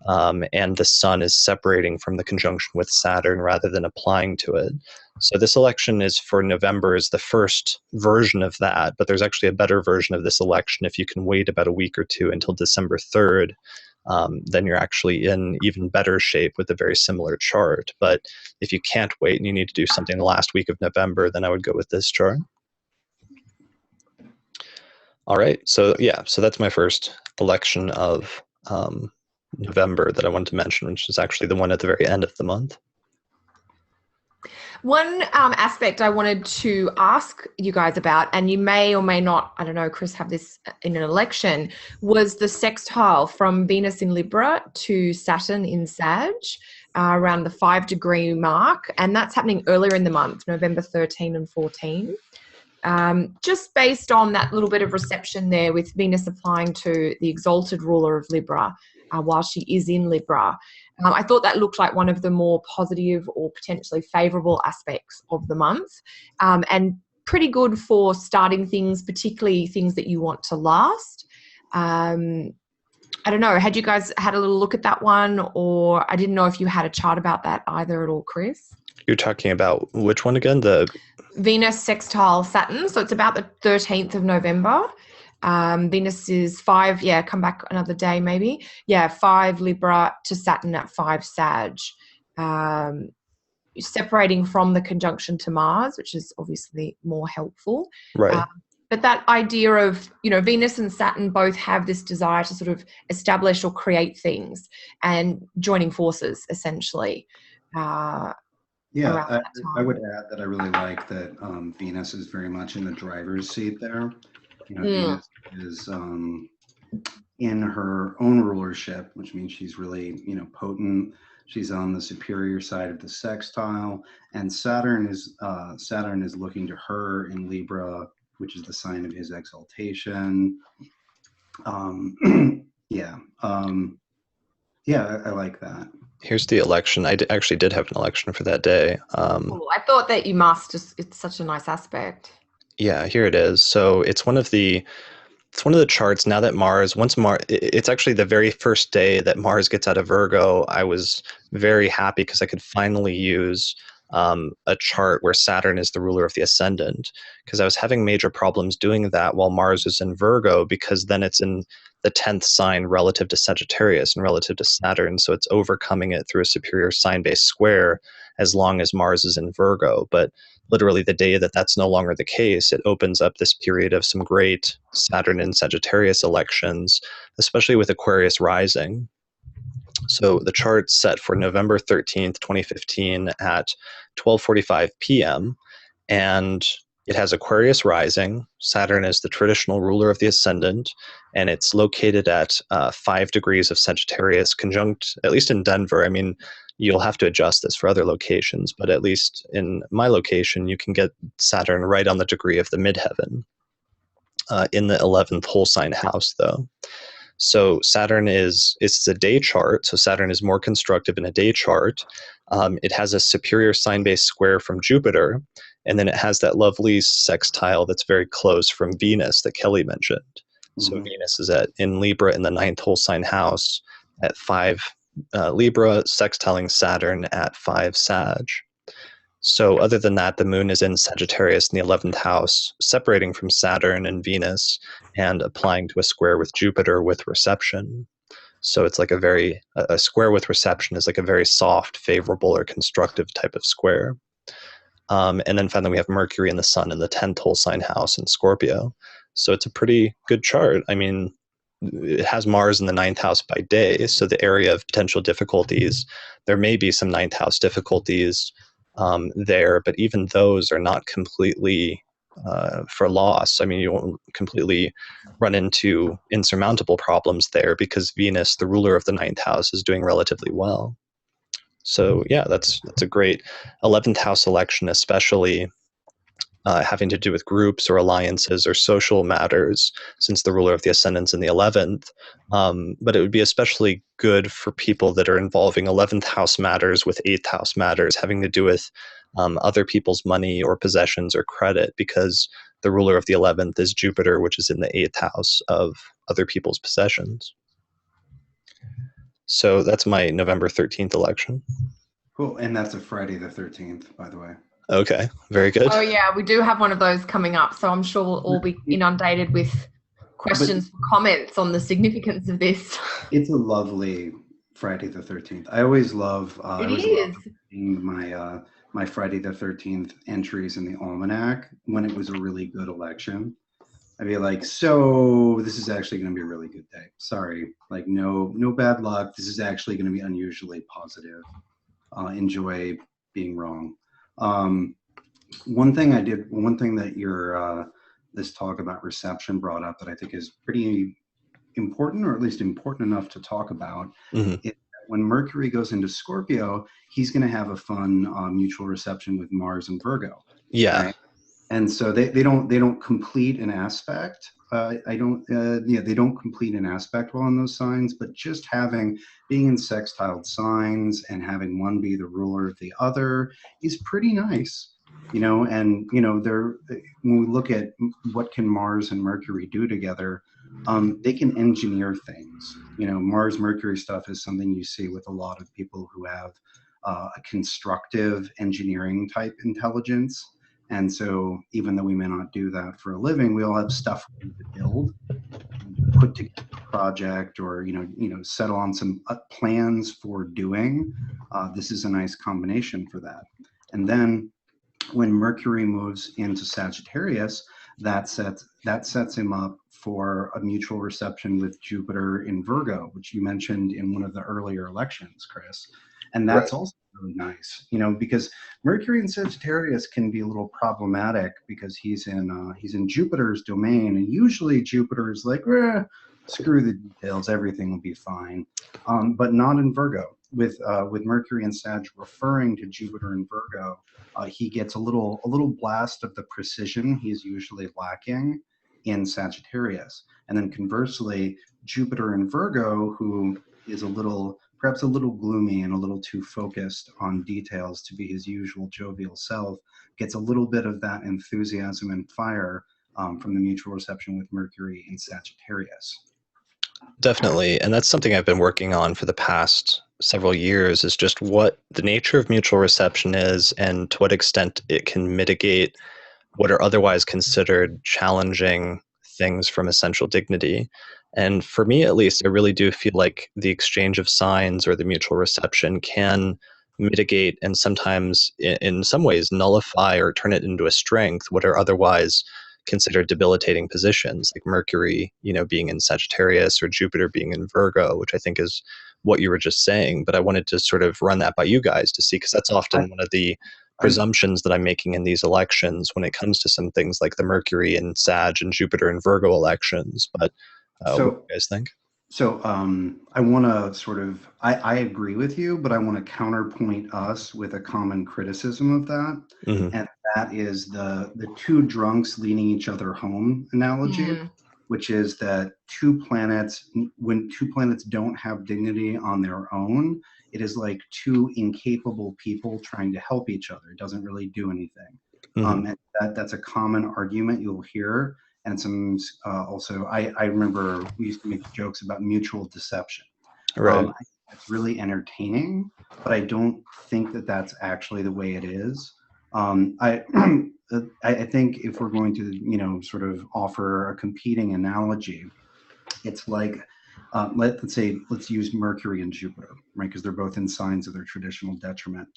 And the sun is separating from the conjunction with Saturn rather than applying to it. So this election is for November, is the first version of that, but there's actually a better version of this election if you can wait about a week or two until December 3rd. Then you're actually in even better shape with a very similar chart. But if you can't wait and you need to do something the last week of November, then I would go with this chart. All right, so yeah, so that's my first election of November that I wanted to mention, which is actually the one at the very end of the month.
One aspect I wanted to ask you guys about, and you may or may not, I don't know, Chris, have this in an election, was the sextile from Venus in Libra to Saturn in Sag, around the 5-degree mark. And that's happening earlier in the month, November 13 and 14. Just based on that little bit of reception there with Venus applying to the exalted ruler of Libra while she is in Libra. I thought that looked like one of the more positive or potentially favourable aspects of the month, and pretty good for starting things, particularly things that you want to last. I don't know, had you guys had a little look at that one, or I didn't know if you had a chart about that either at all, Chris?
You're talking about which one again? The
Venus sextile Saturn. So it's about the 13th of November. Venus is 5, come back another day maybe. 5 Libra to Saturn at 5 Sag. Separating from the conjunction to Mars, which is obviously more helpful.
right.
But that idea of, Venus and Saturn both have this desire to sort of establish or create things and joining forces, essentially.
I would add that I really like that Venus is very much in the driver's seat there. Venus is in her own rulership, which means she's really, potent. She's on the superior side of the sextile, and Saturn is looking to her in Libra, which is the sign of his exaltation. I like that.
Here's the election. I actually did have an election for that day.
I thought that you must. It's such a nice aspect.
Yeah, here it is. So it's one of the charts now that it's actually the very first day that Mars gets out of Virgo. I was very happy because I could finally use a chart where Saturn is the ruler of the ascendant, because I was having major problems doing that while Mars is in Virgo, because then it's in the 10th sign relative to Sagittarius and relative to Saturn. So it's overcoming it through a superior sign-based square as long as Mars is in Virgo. But literally the day that that's no longer the case, it opens up this period of some great Saturn and Sagittarius elections, especially with Aquarius rising. So the chart's set for November 13th, 2015 at 12:45 p.m. And it has Aquarius rising. Saturn is the traditional ruler of the ascendant, and it's located at 5 degrees of Sagittarius conjunct, at least in Denver. I mean, you'll have to adjust this for other locations, but at least in my location, you can get Saturn right on the degree of the midheaven in the 11th whole sign house, though. So Saturn it's a day chart, so Saturn is more constructive in a day chart. It has a superior sign-based square from Jupiter, and then it has that lovely sextile that's very close from Venus that Kelly mentioned. Mm-hmm. So Venus is in Libra in the 9th whole sign house at 5 Libra, sextiling Saturn at 5 Sag. So other than that, the moon is in Sagittarius in the 11th house, separating from Saturn and Venus and applying to a square with Jupiter with reception. So it's like a square with reception is like a very soft, favorable, or constructive type of square. And then finally, we have Mercury and the Sun in the 10th whole sign house in Scorpio. So it's a pretty good chart. I mean, it has Mars in the 9th house by day, so the area of potential difficulties, there may be some 9th house difficulties there, but even those are not completely for loss. I mean, you won't completely run into insurmountable problems there because Venus, the ruler of the 9th house, is doing relatively well. So yeah, that's a great 11th house election, especially having to do with groups or alliances or social matters, since the ruler of the ascendant's in the 11th. But it would be especially good for people that are involving 11th house matters with 8th house matters, having to do with other people's money or possessions or credit, because the ruler of the 11th is Jupiter, which is in the 8th house of other people's possessions. So that's my November 13th election.
Cool. And that's a Friday the 13th, by the way.
Okay, very good.
Oh yeah, we do have one of those coming up, so I'm sure we'll all be inundated with questions, comments on the significance of this.
It's a lovely Friday the 13th. I always love. I always love reading my Friday the 13th entries in the almanac when it was a really good election. I'd be like, so this is actually going to be a really good day. Sorry, like no bad luck. This is actually going to be unusually positive. Enjoy being wrong. One thing that your this talk about reception brought up that I think is pretty important, or at least important enough to talk about, is that when Mercury goes into Scorpio, he's going to have a fun mutual reception with Mars and Virgo.
Yeah.
Right? And so they don't complete an aspect. They don't complete an aspect well in those signs, but just being in sextile signs and having one be the ruler of the other is pretty nice, and when we look at what can Mars and Mercury do together, they can engineer things. Mars Mercury stuff is something you see with a lot of people who have a constructive engineering type intelligence. And so even though we may not do that for a living, we all have stuff to build, put together a project, or settle on some plans for doing. This is a nice combination for that. And then when Mercury moves into Sagittarius, that sets him up for a mutual reception with Jupiter in Virgo, which you mentioned in one of the earlier elections, Chris. And that's also really nice, because Mercury in Sagittarius can be a little problematic because he's in Jupiter's domain, and usually Jupiter is like, screw the details, everything will be fine, but not in Virgo. With Mercury and Sag referring to Jupiter in Virgo, he gets a little blast of the precision he's usually lacking in Sagittarius, and then conversely, Jupiter in Virgo, who is perhaps a little gloomy and a little too focused on details to be his usual jovial self, gets a little bit of that enthusiasm and fire from the mutual reception with Mercury in Sagittarius.
Definitely. And that's something I've been working on for the past several years, is just what the nature of mutual reception is and to what extent it can mitigate what are otherwise considered challenging things from essential dignity. And for me, at least, I really do feel like the exchange of signs or the mutual reception can mitigate and sometimes, in some ways, nullify or turn it into a strength what are otherwise considered debilitating positions, like Mercury, being in Sagittarius, or Jupiter being in Virgo, which I think is what you were just saying. But I wanted to sort of run that by you guys to see, because that's often one of the presumptions that I'm making in these elections when it comes to some things like the Mercury and Sag and Jupiter and Virgo elections. But what do you guys think?
So I want to I agree with you, but I want to counterpoint us with a common criticism of that. And that is the two drunks leading each other home analogy, which is that when two planets don't have dignity on their own, it is like two incapable people trying to help each other. It doesn't really do anything. And that's a common argument you'll hear. And some also, I remember we used to make jokes about mutual deception.
Right.
It's really entertaining, but I don't think that that's actually the way it is. I think if we're going to, sort of offer a competing analogy, it's like, let's use Mercury and Jupiter, right? Because they're both in signs of their traditional detriment.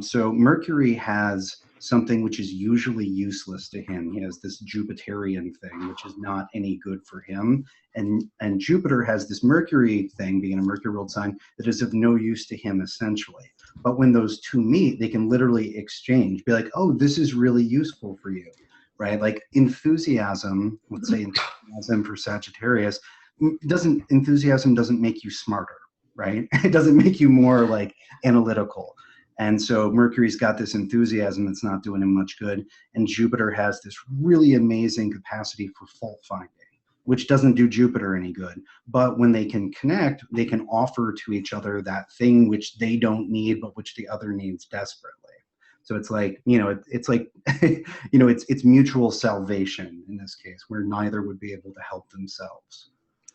So Mercury has something which is usually useless to him. He has this Jupiterian thing, which is not any good for him. And Jupiter has this Mercury thing, being a Mercury ruled sign, that is of no use to him essentially. But when those two meet, they can literally exchange, be like, oh, this is really useful for you, right? Like enthusiasm, let's say enthusiasm for Sagittarius, enthusiasm doesn't make you smarter, right? It doesn't make you more like analytical. And so Mercury's got this enthusiasm that's not doing him much good. And Jupiter has this really amazing capacity for fault finding, which doesn't do Jupiter any good. But when they can connect, they can offer to each other that thing which they don't need, but which the other needs desperately. So it's like, it's like, it's mutual salvation in this case, where neither would be able to help themselves.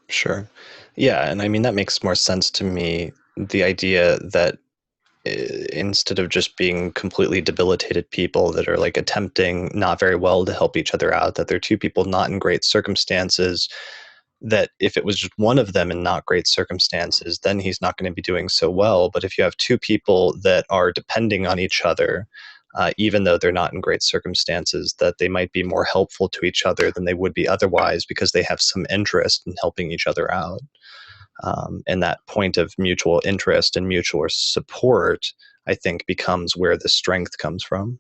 Sure. Yeah. And I mean, that makes more sense to me. The idea that instead of just being completely debilitated people that are like attempting not very well to help each other out, that they're two people not in great circumstances, that if it was just one of them in not great circumstances, then he's not going to be doing so well. But if you have two people that are depending on each other, even though they're not in great circumstances, that they might be more helpful to each other than they would be otherwise because they have some interest in helping each other out. And that point of mutual interest and mutual support, I think, becomes where the strength comes from.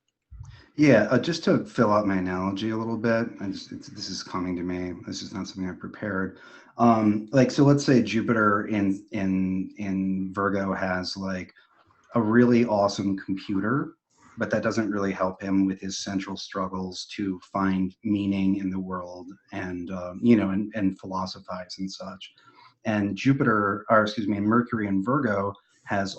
Yeah, just to fill out my analogy a little bit, this is coming to me. This is not something I prepared. So let's say Jupiter in Virgo has like a really awesome computer, but that doesn't really help him with his central struggles to find meaning in the world and and philosophize and such. And Mercury in Virgo has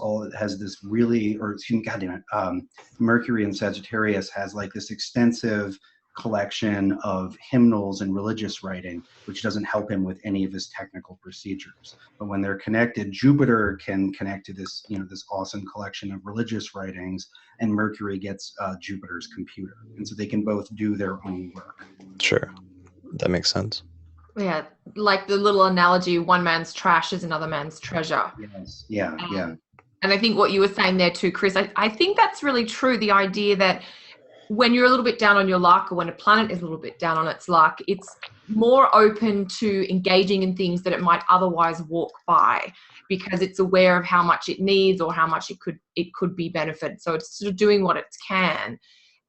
this really, or excuse me, goddamn it, Mercury in Sagittarius has like this extensive collection of hymnals and religious writing, which doesn't help him with any of his technical procedures. But when they're connected, Jupiter can connect to this, this awesome collection of religious writings, and Mercury gets Jupiter's computer, and so they can both do their own work.
Sure, that makes sense.
Yeah, like the little analogy, one man's trash is another man's treasure.
Yes, yeah.
And I think what you were saying there too, Chris, I think that's really true. The idea that when you're a little bit down on your luck, or when a planet is a little bit down on its luck, it's more open to engaging in things that it might otherwise walk by, because it's aware of how much it needs or how much it could be benefited. So it's sort of doing what it can.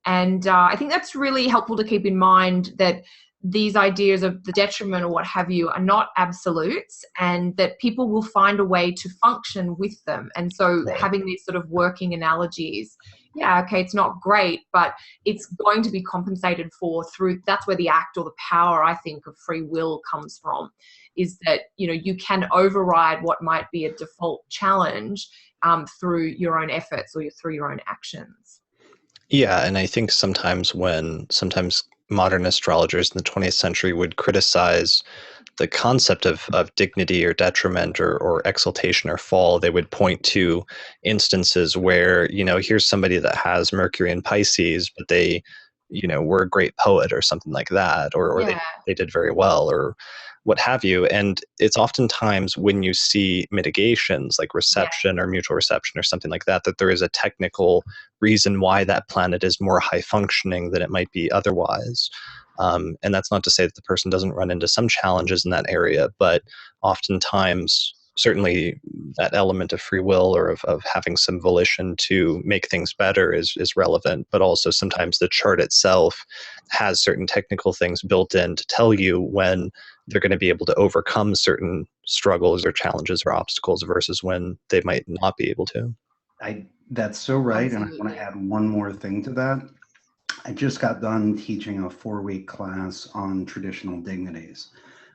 And I think that's really helpful to keep in mind, that these ideas of the detriment or what have you are not absolutes, and that people will find a way to function with them. And so having these sort of working analogies, it's not great, but it's going to be compensated for through, that's where the act or the power, I think, of free will comes from, is that, you can override what might be a default challenge through your own efforts or through your own actions.
Yeah, and I think sometimes modern astrologers in the 20th century would criticize the concept of dignity or detriment or exaltation or fall, they would point to instances where, here's somebody that has Mercury in Pisces, but they, were a great poet or something like that, or they did very well, or what have you. And it's oftentimes when you see mitigations like reception or mutual reception or something like that, that there is a technical reason why that planet is more high functioning than it might be otherwise. And that's not to say that the person doesn't run into some challenges in that area, but oftentimes, certainly that element of free will or of having some volition to make things better is relevant, but also sometimes the chart itself has certain technical things built in to tell you when they're going to be able to overcome certain struggles or challenges or obstacles versus when they might not be able to.
That's so right.
Absolutely.
And I want to add one more thing to that. I just got done teaching a 4-week class on traditional dignities.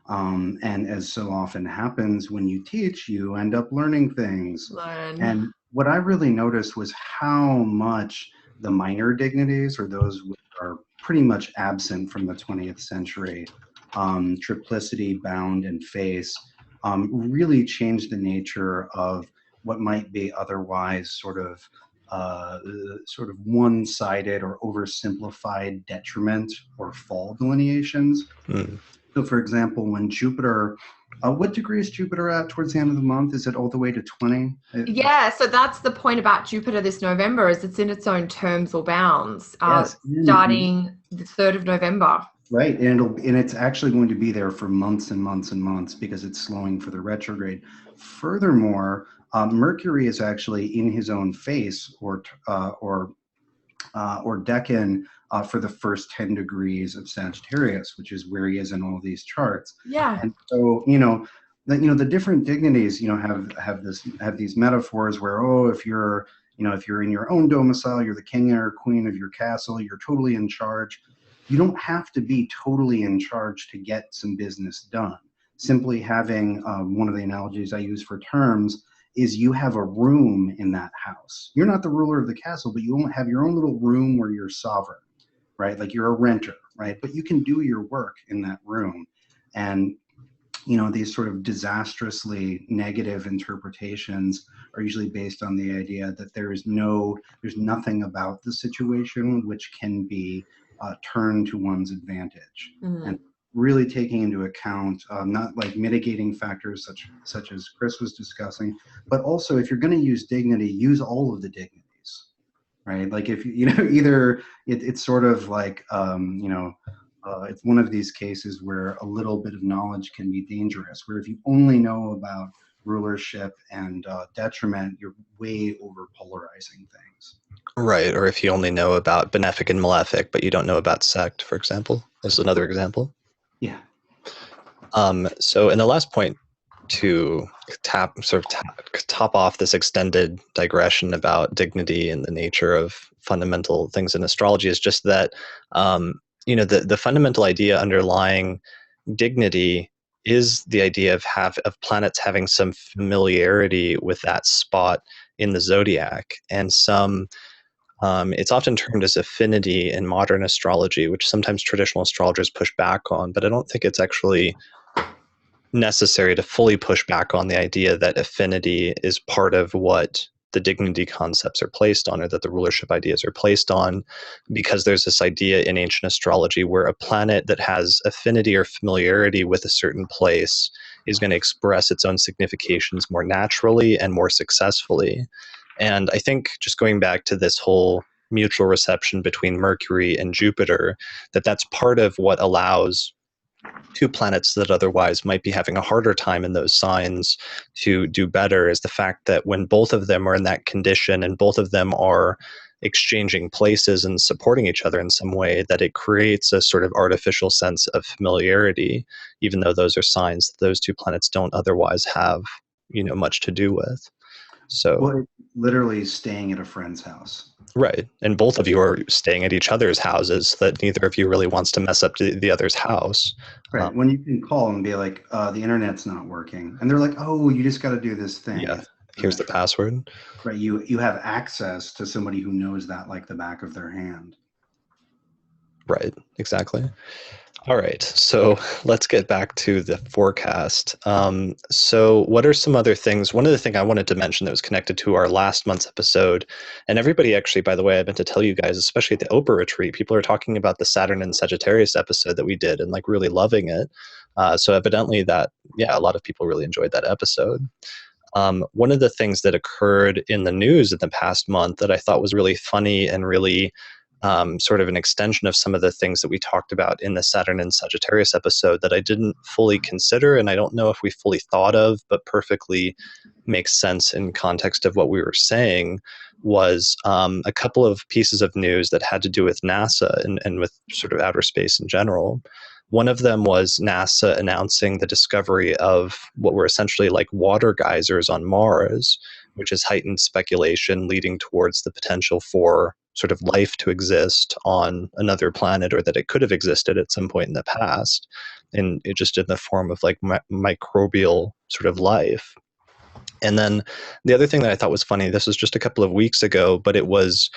And as so often happens when you teach, you end up learning things. And what I really noticed was how much the minor dignities, or those which are pretty much absent from the 20th century, triplicity, bound, and face, really changed the nature of what might be otherwise sort of one-sided or oversimplified detriment or fall delineations. So, for example, when Jupiter, what degree is Jupiter at towards the end of the month? Is it all the way to 20?
Yeah, so that's the point about Jupiter this November, is it's in its own terms or bounds, starting the 3rd of November.
Right, and it's actually going to be there for months and months and months because it's slowing for the retrograde. Furthermore, Mercury is actually in his own face or decan for the first 10 degrees of Sagittarius, which is where he is in all these charts.
Yeah.
And so, the different dignities, have these metaphors where, if you're, if you're in your own domicile, you're the king or queen of your castle, you're totally in charge. You don't have to be totally in charge to get some business done. Simply having, one of the analogies I use for terms is you have a room in that house. You're not the ruler of the castle, but you have your own little room where you're sovereign, right? Like you're a renter, right? But you can do your work in that room. And these sort of disastrously negative interpretations are usually based on the idea that there's nothing about the situation which can be turned to one's advantage. And really taking into account not like mitigating factors such as Chris was discussing, but also if you're going to use dignity, use all of the dignities, right? Like if either it's sort of like it's one of these cases where a little bit of knowledge can be dangerous, where if you only know about rulership and detriment, you're way over polarizing things.
Right. Or if you only know about benefic and malefic, but you don't know about sect, for example, is another example.
Yeah.
So in the last point to top off this extended digression about dignity and the nature of fundamental things in astrology is just that, the fundamental idea underlying dignity is the idea of planets having some familiarity with that spot in the zodiac, and some it's often termed as affinity in modern astrology, which sometimes traditional astrologers push back on, but I don't think it's actually necessary to fully push back on the idea that affinity is part of what the dignity concepts are placed on, or that the rulership ideas are placed on, because there's this idea in ancient astrology where a planet that has affinity or familiarity with a certain place is going to express its own significations more naturally and more successfully. And I think just going back to this whole mutual reception between Mercury and Jupiter, that's part of what allows two planets that otherwise might be having a harder time in those signs to do better, is the fact that when both of them are in that condition and both of them are exchanging places and supporting each other in some way, that it creates a sort of artificial sense of familiarity, even though those are signs that those two planets don't otherwise have much to do with. So
literally staying at a friend's house.
Right. And both of you are staying at each other's houses, that neither of you really wants to mess up the other's house.
Right. When you can call and be like, the internet's not working. And they're like, oh, you just got to do this thing.
Yeah. Here's the password.
Right. You have access to somebody who knows that like the back of their hand.
Right. Exactly. All right, so let's get back to the forecast. So what are some other things? One of the things I wanted to mention that was connected to our last month's episode, and everybody actually, by the way, I meant to tell you guys, especially at the Oprah retreat, people are talking about the Saturn and Sagittarius episode that we did and like really loving it. So evidently a lot of people really enjoyed that episode. One of the things that occurred in the news in the past month that I thought was really funny and really sort of an extension of some of the things that we talked about in the Saturn and Sagittarius episode that I didn't fully consider, and I don't know if we fully thought of, but perfectly makes sense in context of what we were saying, was a couple of pieces of news that had to do with NASA and with sort of outer space in general. One of them was NASA announcing the discovery of what were essentially like water geysers on Mars, which has heightened speculation leading towards the potential for sort of life to exist on another planet, or that it could have existed at some point in the past, and it just in the form of like microbial sort of life. And then the other thing that I thought was funny, this was just a couple of weeks ago, but it was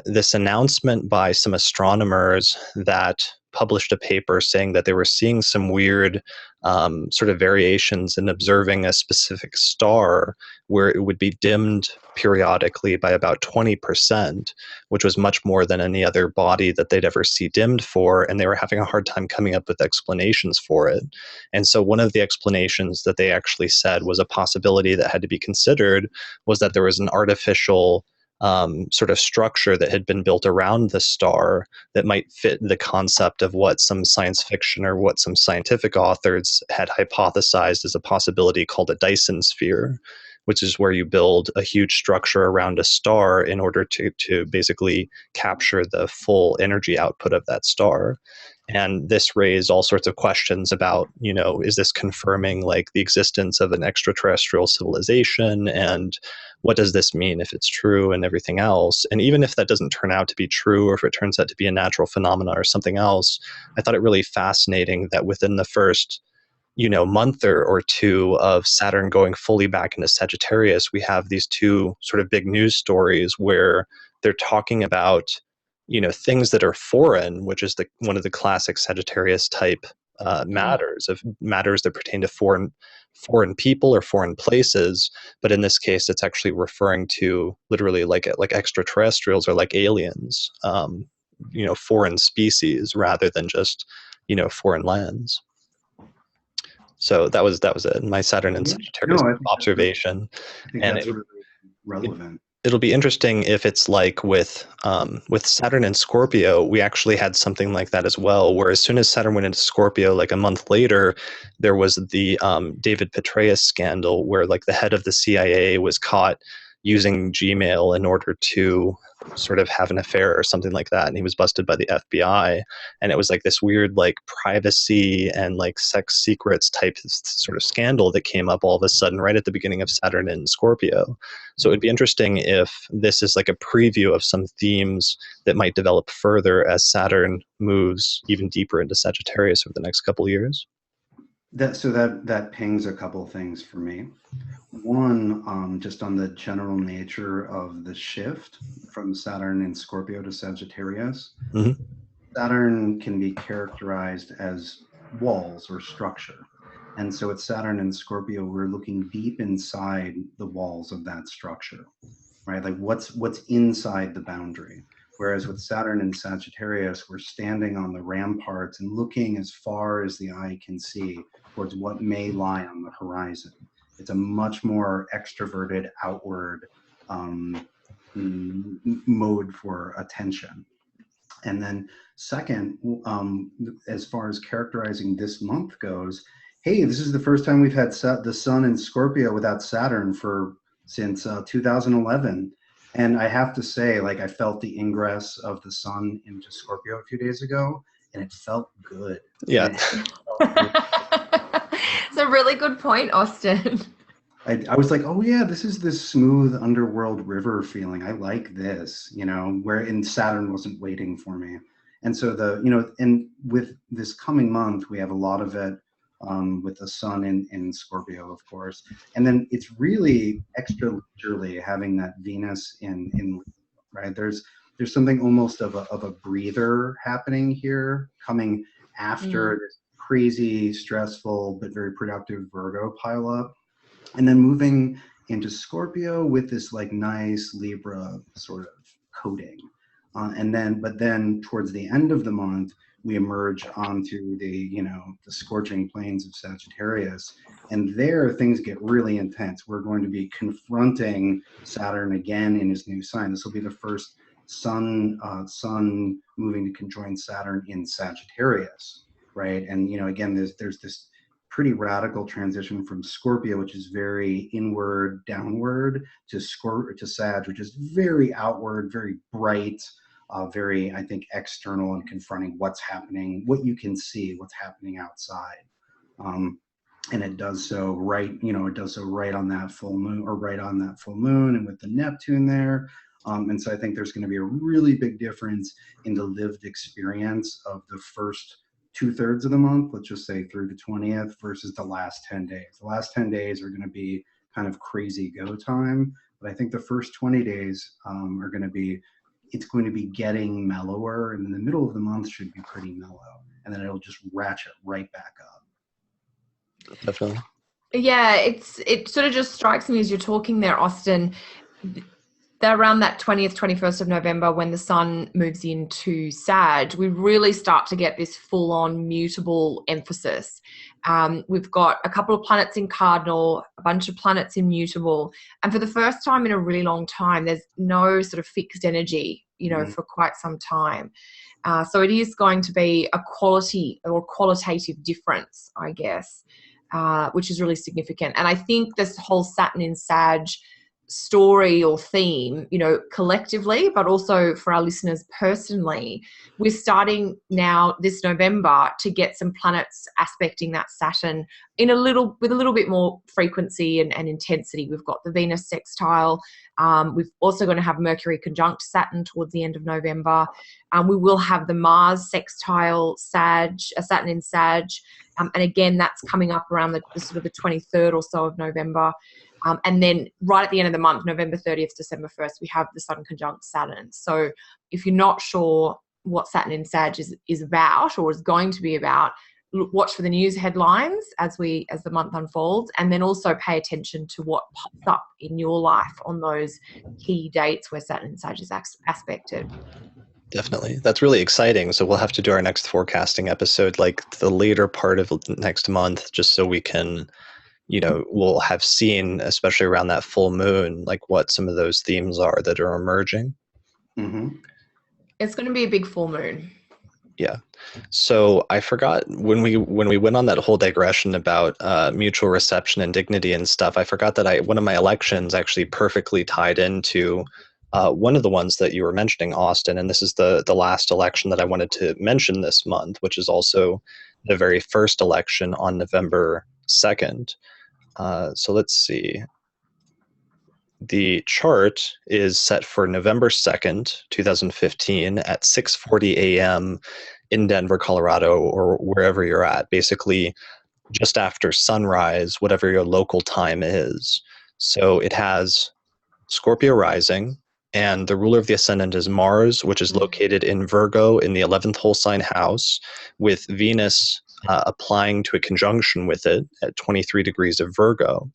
this announcement by some astronomers that published a paper saying that they were seeing some weird sort of variations in observing a specific star where it would be dimmed periodically by about 20%, which was much more than any other body that they'd ever see dimmed for, and they were having a hard time coming up with explanations for it. And so one of the explanations that they actually said was a possibility that had to be considered was that there was an artificial sort of structure that had been built around the star that might fit the concept of what some science fiction or what some scientific authors had hypothesized as a possibility called a Dyson sphere, which is where you build a huge structure around a star in order to basically capture the full energy output of that star. And this raised all sorts of questions about, is this confirming like the existence of an extraterrestrial civilization? And what does this mean if it's true and everything else? And even if that doesn't turn out to be true, or if it turns out to be a natural phenomenon or something else, I thought it really fascinating that within the first month or two of Saturn going fully back into Sagittarius, we have these two sort of big news stories where they're talking about, things that are foreign, which is one of the classic Sagittarius type matters that pertain to foreign people or foreign places. But in this case, it's actually referring to literally like extraterrestrials or like aliens, foreign species rather than just, foreign lands. So that was it. My Saturn and Sagittarius observation.
I think that's really relevant.
It'll be interesting if it's like with Saturn and Scorpio, we actually had something like that as well, where as soon as Saturn went into Scorpio, like a month later, there was the David Petraeus scandal where like the head of the CIA was caught using Gmail in order to sort of have an affair or something like that. And he was busted by the FBI. And it was like this weird like privacy and like sex secrets type sort of scandal that came up all of a sudden right at the beginning of Saturn in Scorpio. So it'd be interesting if this is like a preview of some themes that might develop further as Saturn moves even deeper into Sagittarius over the next couple of years.
That pings a couple things for me. One, just on the general nature of the shift from Saturn in Scorpio to Sagittarius.
Mm-hmm.
Saturn can be characterized as walls or structure. And so with Saturn in Scorpio, we're looking deep inside the walls of that structure, right? Like what's inside the boundary. Whereas with Saturn in Sagittarius, we're standing on the ramparts and looking as far as the eye can see towards what may lie on the horizon. It's a much more extroverted, outward mode for attention. And then second, as far as characterizing this month goes, hey, this is the first time we've had the sun in Scorpio without Saturn since 2011. And I have to say, like, I felt the ingress of the sun into Scorpio a few days ago, and it felt good.
Yeah.
It's a really good point, Austin.
I was like, oh yeah, this is this smooth underworld river feeling. I like this, where Saturn wasn't waiting for me. And so and with this coming month, we have a lot of it with the sun in Scorpio, of course. And then it's really extra leisurely having that Venus in right? There's something almost of a breather happening here, coming after this crazy, stressful, but very productive Virgo pileup. And then moving into Scorpio with this like nice Libra sort of coating. But then towards the end of the month, we emerge onto the scorching plains of Sagittarius. And there things get really intense. We're going to be confronting Saturn again in his new sign. This will be the first sun moving to conjoin Saturn in Sagittarius, right? And, again, there's this pretty radical transition from Scorpio, which is very inward, downward, to Sag, which is very outward, very bright, very, I think, external and confronting what's happening, what you can see, what's happening outside. And it does so right on that full moon, and with the Neptune there. And so I think there's going to be a really big difference in the lived experience of the first 2/3 of the month, let's just say through the 20th, versus the last 10 days. The last 10 days are going to be kind of crazy go time, but I think the first 20 days it's going to be getting mellower, and in the middle of the month should be pretty mellow, and then it'll just ratchet right back up.
Definitely.
Yeah, it sort of just strikes me as you're talking there, Austin, that around that 20th, 21st of November, when the sun moves into Sag, we really start to get this full-on mutable emphasis. We've got a couple of planets in cardinal, a bunch of planets in mutable, and for the first time in a really long time, there's no sort of fixed energy, for quite some time. So it is going to be a quality or qualitative difference, I guess, which is really significant. And I think this whole Saturn in Sag story or theme, collectively, but also for our listeners personally. We're starting now this November to get some planets aspecting that Saturn with a little bit more frequency and intensity. We've got the Venus sextile. We've also going to have Mercury conjunct Saturn towards the end of November. We will have the Mars sextile Saturn in Sag. And again, that's coming up around the sort of the 23rd or so of November. And then right at the end of the month, November 30th, December 1st, we have the Sun conjunct Saturn. So if you're not sure what Saturn in Sag is about or is going to be about, watch for the news headlines as the month unfolds, and then also pay attention to what pops up in your life on those key dates where Saturn in Sag is aspected.
Definitely. That's really exciting. So we'll have to do our next forecasting episode like the later part of next month, just so we can, we'll have seen, especially around that full moon, like what some of those themes are that are emerging.
Mm-hmm.
It's going to be a big full moon.
Yeah. So I forgot when we went on that whole digression about mutual reception and dignity and stuff, I forgot that one of my elections actually perfectly tied into one of the ones that you were mentioning, Austin, and this is the last election that I wanted to mention this month, which is also the very first election on November 2nd. So let's see. The chart is set for November 2nd, 2015 at 6:40 a.m. in Denver, Colorado, or wherever you're at, basically just after sunrise, whatever your local time is. So it has Scorpio rising, and the ruler of the ascendant is Mars, which is located in Virgo in the 11th whole sign house, with Venus applying to a conjunction with it at 23 degrees of Virgo.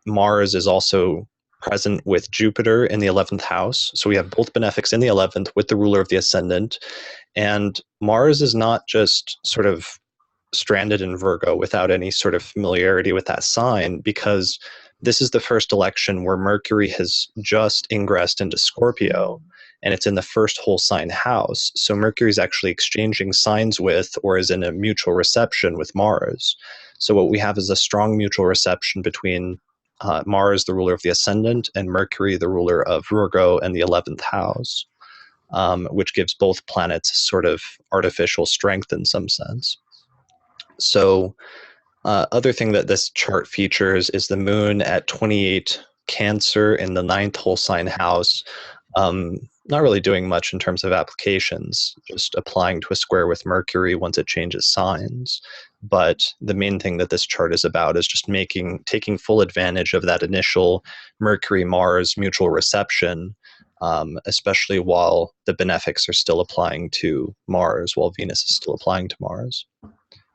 Mars is also present with Jupiter in the 11th house. So we have both benefics in the 11th with the ruler of the ascendant. And Mars is not just sort of stranded in Virgo without any sort of familiarity with that sign, because this is the first election where Mercury has just ingressed into Scorpio, and it's in the first whole sign house. So Mercury is actually exchanging signs with, or is in a mutual reception with Mars. So what we have is a strong mutual reception between Mars, the ruler of the ascendant, and Mercury, the ruler of Virgo and the 11th house, which gives both planets sort of artificial strength in some sense. So other thing that this chart features is the moon at 28 Cancer in the 9th whole sign house. Not really doing much in terms of applications, just applying to a square with Mercury once it changes signs. But the main thing that this chart is about is just taking full advantage of that initial Mercury-Mars mutual reception, especially while the benefics are still applying to Mars, while Venus is still applying to Mars.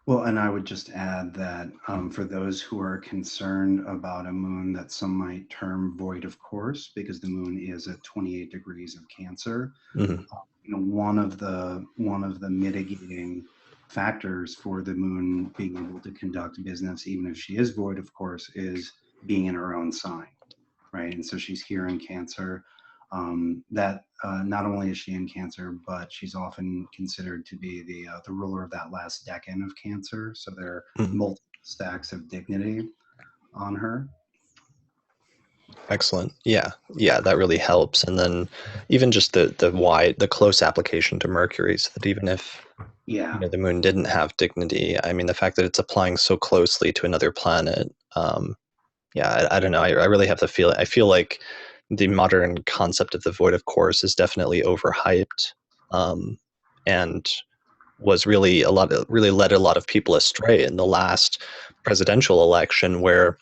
Well, and I would just add that for those who are concerned about a moon that some might term void of course, because the moon is at 28 degrees of Cancer, one of the mitigating factors for the moon being able to conduct business, even if she is void of course, is being in her own sign, right? And so she's here in Cancer. Not only is she in Cancer, but she's often considered to be the ruler of that last decan of Cancer. So there are multiple stacks of dignity on her.
Excellent. Yeah, that really helps. And then even just the close application to Mercury, so that even if the moon didn't have dignity, I mean, the fact that it's applying so closely to another planet, I don't know. I really have the feeling. I feel like the modern concept of the void of course is definitely overhyped, and was really led a lot of people astray in the last presidential election, where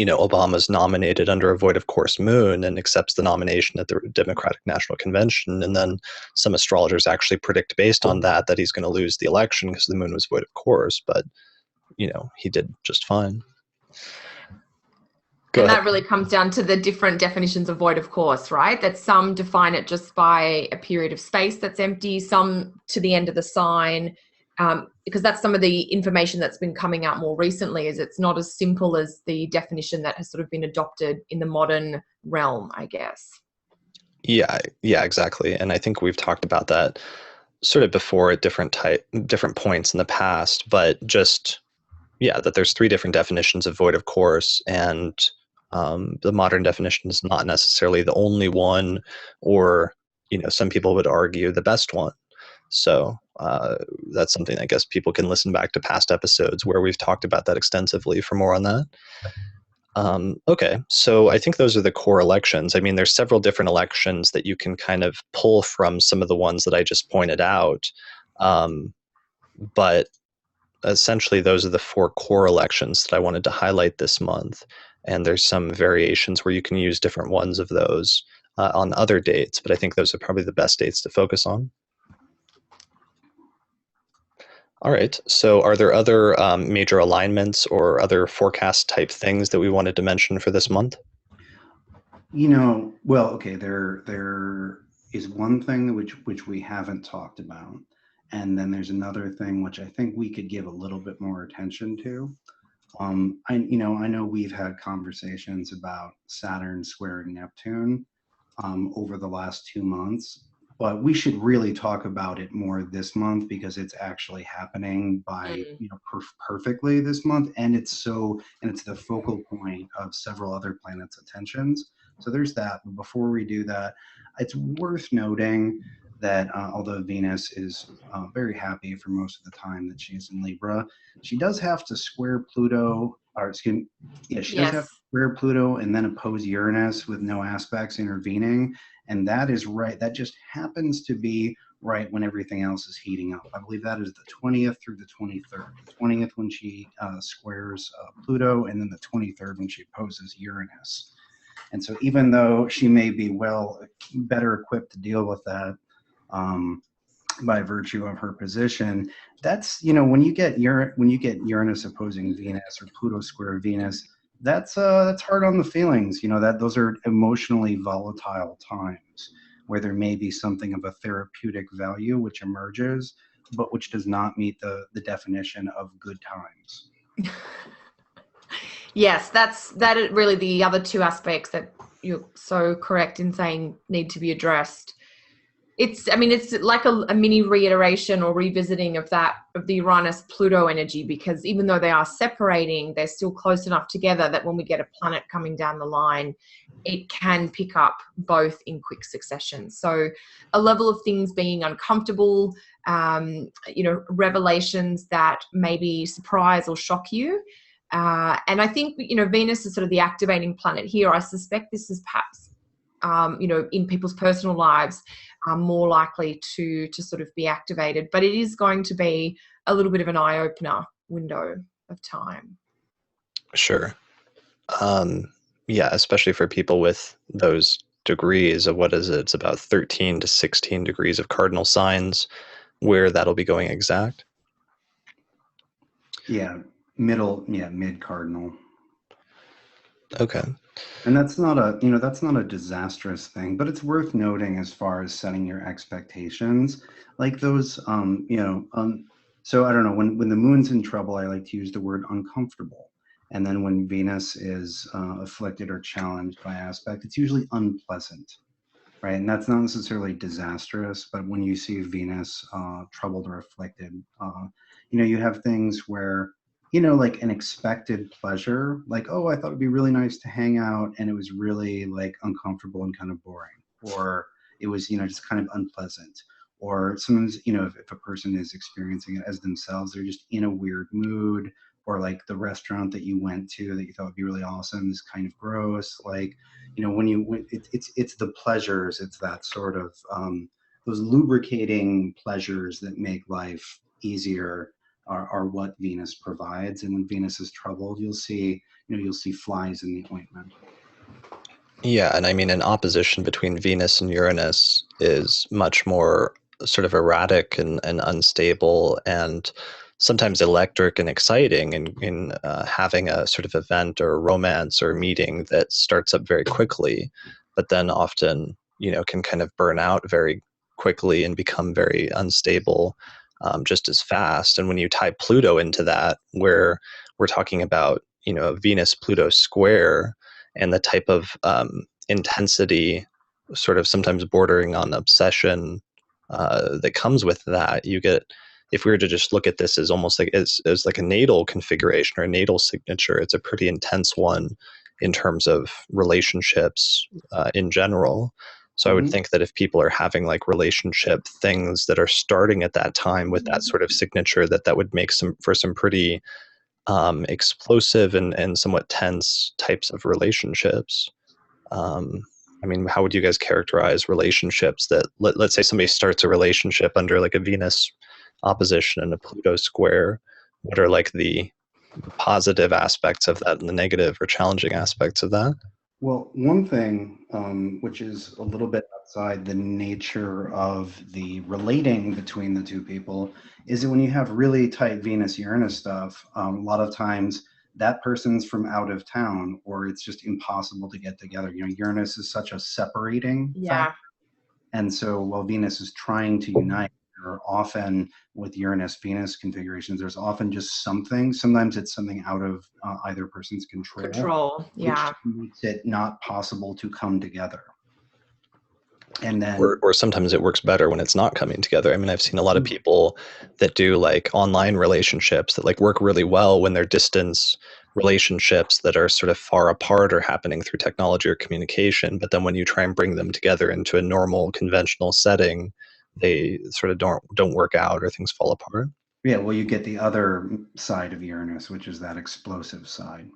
Obama's nominated under a void of course moon and accepts the nomination at the Democratic National Convention, and then some astrologers actually predict based on that he's going to lose the election because the moon was void of course, but he did just fine.
And that really comes down to the different definitions of void of course, right? That some define it just by a period of space that's empty, some to the end of the sign, because that's some of the information that's been coming out more recently, is it's not as simple as the definition that has sort of been adopted in the modern realm, I guess.
Yeah, exactly. And I think we've talked about that sort of before at different points in the past, but just, that there's three different definitions of void of course, and The modern definition is not necessarily the only one, or some people would argue the best one. So that's something I guess people can listen back to past episodes where we've talked about that extensively for more on that. Okay, so I think those are the core elections. I mean, there's several different elections that you can kind of pull from some of the ones that I just pointed out. But essentially, those are the 4 core elections that I wanted to highlight this month. And there's some variations where you can use different ones of those on other dates, but I think those are probably the best dates to focus on. All right. So are there other major alignments or other forecast type things that we wanted to mention for this month?
Well, okay, there is one thing which we haven't talked about. And then there's another thing which I think we could give a little bit more attention to. I know we've had conversations about Saturn squaring Neptune over the last 2 months, but we should really talk about it more this month because it's actually happening by perfectly this month, and it's the focal point of several other planets' attentions. So there's that. But before we do that, it's worth noting that although Venus is very happy for most of the time that she's in Libra, she does have to square Pluto, or excuse me, she does have to square Pluto and then oppose Uranus with no aspects intervening. And that is right. That just happens to be right when everything else is heating up. I believe that is the 20th through the 23rd. The 20th when she squares Pluto, and then the 23rd when she opposes Uranus. And so even though she may be better equipped to deal with that by virtue of her position, that's, when you get Uranus opposing Venus or Pluto square Venus, that's hard on the feelings. That those are emotionally volatile times where there may be something of a therapeutic value which emerges, but which does not meet the definition of good times.
Yes, that is really the other 2 aspects that you're so correct in saying need to be addressed. It's like a mini reiteration or revisiting of the Uranus-Pluto energy, because even though they are separating, they're still close enough together that when we get a planet coming down the line, it can pick up both in quick succession. So a level of things being uncomfortable, revelations that maybe surprise or shock you. And I think, Venus is sort of the activating planet here. I suspect this is perhaps, in people's personal lives, more likely to sort of be activated. But it is going to be a little bit of an eye-opener window of time.
Sure. Yeah, especially for people with those degrees of, what is it? It's about 13 to 16 degrees of cardinal signs where that'll be going exact.
Yeah, mid cardinal.
Okay.
And that's not a disastrous thing, but it's worth noting as far as setting your expectations, like those, so I don't know, when the moon's in trouble, I like to use the word uncomfortable. And then when Venus is afflicted or challenged by aspect, it's usually unpleasant, right? And that's not necessarily disastrous, but when you see Venus troubled or afflicted, you have things where, like an expected pleasure, like, oh, I thought it'd be really nice to hang out, and it was really like uncomfortable and kind of boring, or it was, just kind of unpleasant. Or sometimes, if a person is experiencing it as themselves, they're just in a weird mood, or like the restaurant that you went to that you thought would be really awesome is kind of gross. Like, it's the pleasures, it's that sort of those lubricating pleasures that make life easier are what Venus provides. And when Venus is troubled, you'll see flies in the ointment.
Yeah, and I mean, an opposition between Venus and Uranus is much more sort of erratic and unstable, and sometimes electric and exciting, in having a sort of event or romance or meeting that starts up very quickly, but then often, can kind of burn out very quickly and become very unstable just as fast. And when you tie Pluto into that, where we're talking about, a Venus-Pluto square, and the type of intensity, sort of sometimes bordering on obsession, that comes with that, you get, if we were to just look at this as almost like as like a natal configuration or a natal signature, it's a pretty intense one. in terms of relationships in general. So I would think that if people are having like relationship things that are starting at that time with that sort of signature, that would make some pretty explosive and somewhat tense types of relationships. I mean, how would you guys characterize relationships that, let's say somebody starts a relationship under like a Venus opposition and a Pluto square? What are like the positive aspects of that and the negative or challenging aspects of that?
Well, one thing, which is a little bit outside the nature of the relating between the two people, is that when you have really tight Venus-Uranus stuff, a lot of times that person's from out of town, or it's just impossible to get together. You know, Uranus is such a separating factor. And so while Venus is trying to unite, or often with Uranus-Venus configurations, there's often just something. Sometimes it's something out of either person's control. Which makes it not possible to come together. And then,
or sometimes it works better when it's not coming together. I mean, I've seen a lot of people that do like online relationships that like work really well when they're distance relationships that are sort of far apart or happening through technology or communication. But then when you try and bring them together into a normal conventional setting, they sort of don't work out, or things fall apart.
Yeah, well, you get the other side of Uranus, which is that explosive side.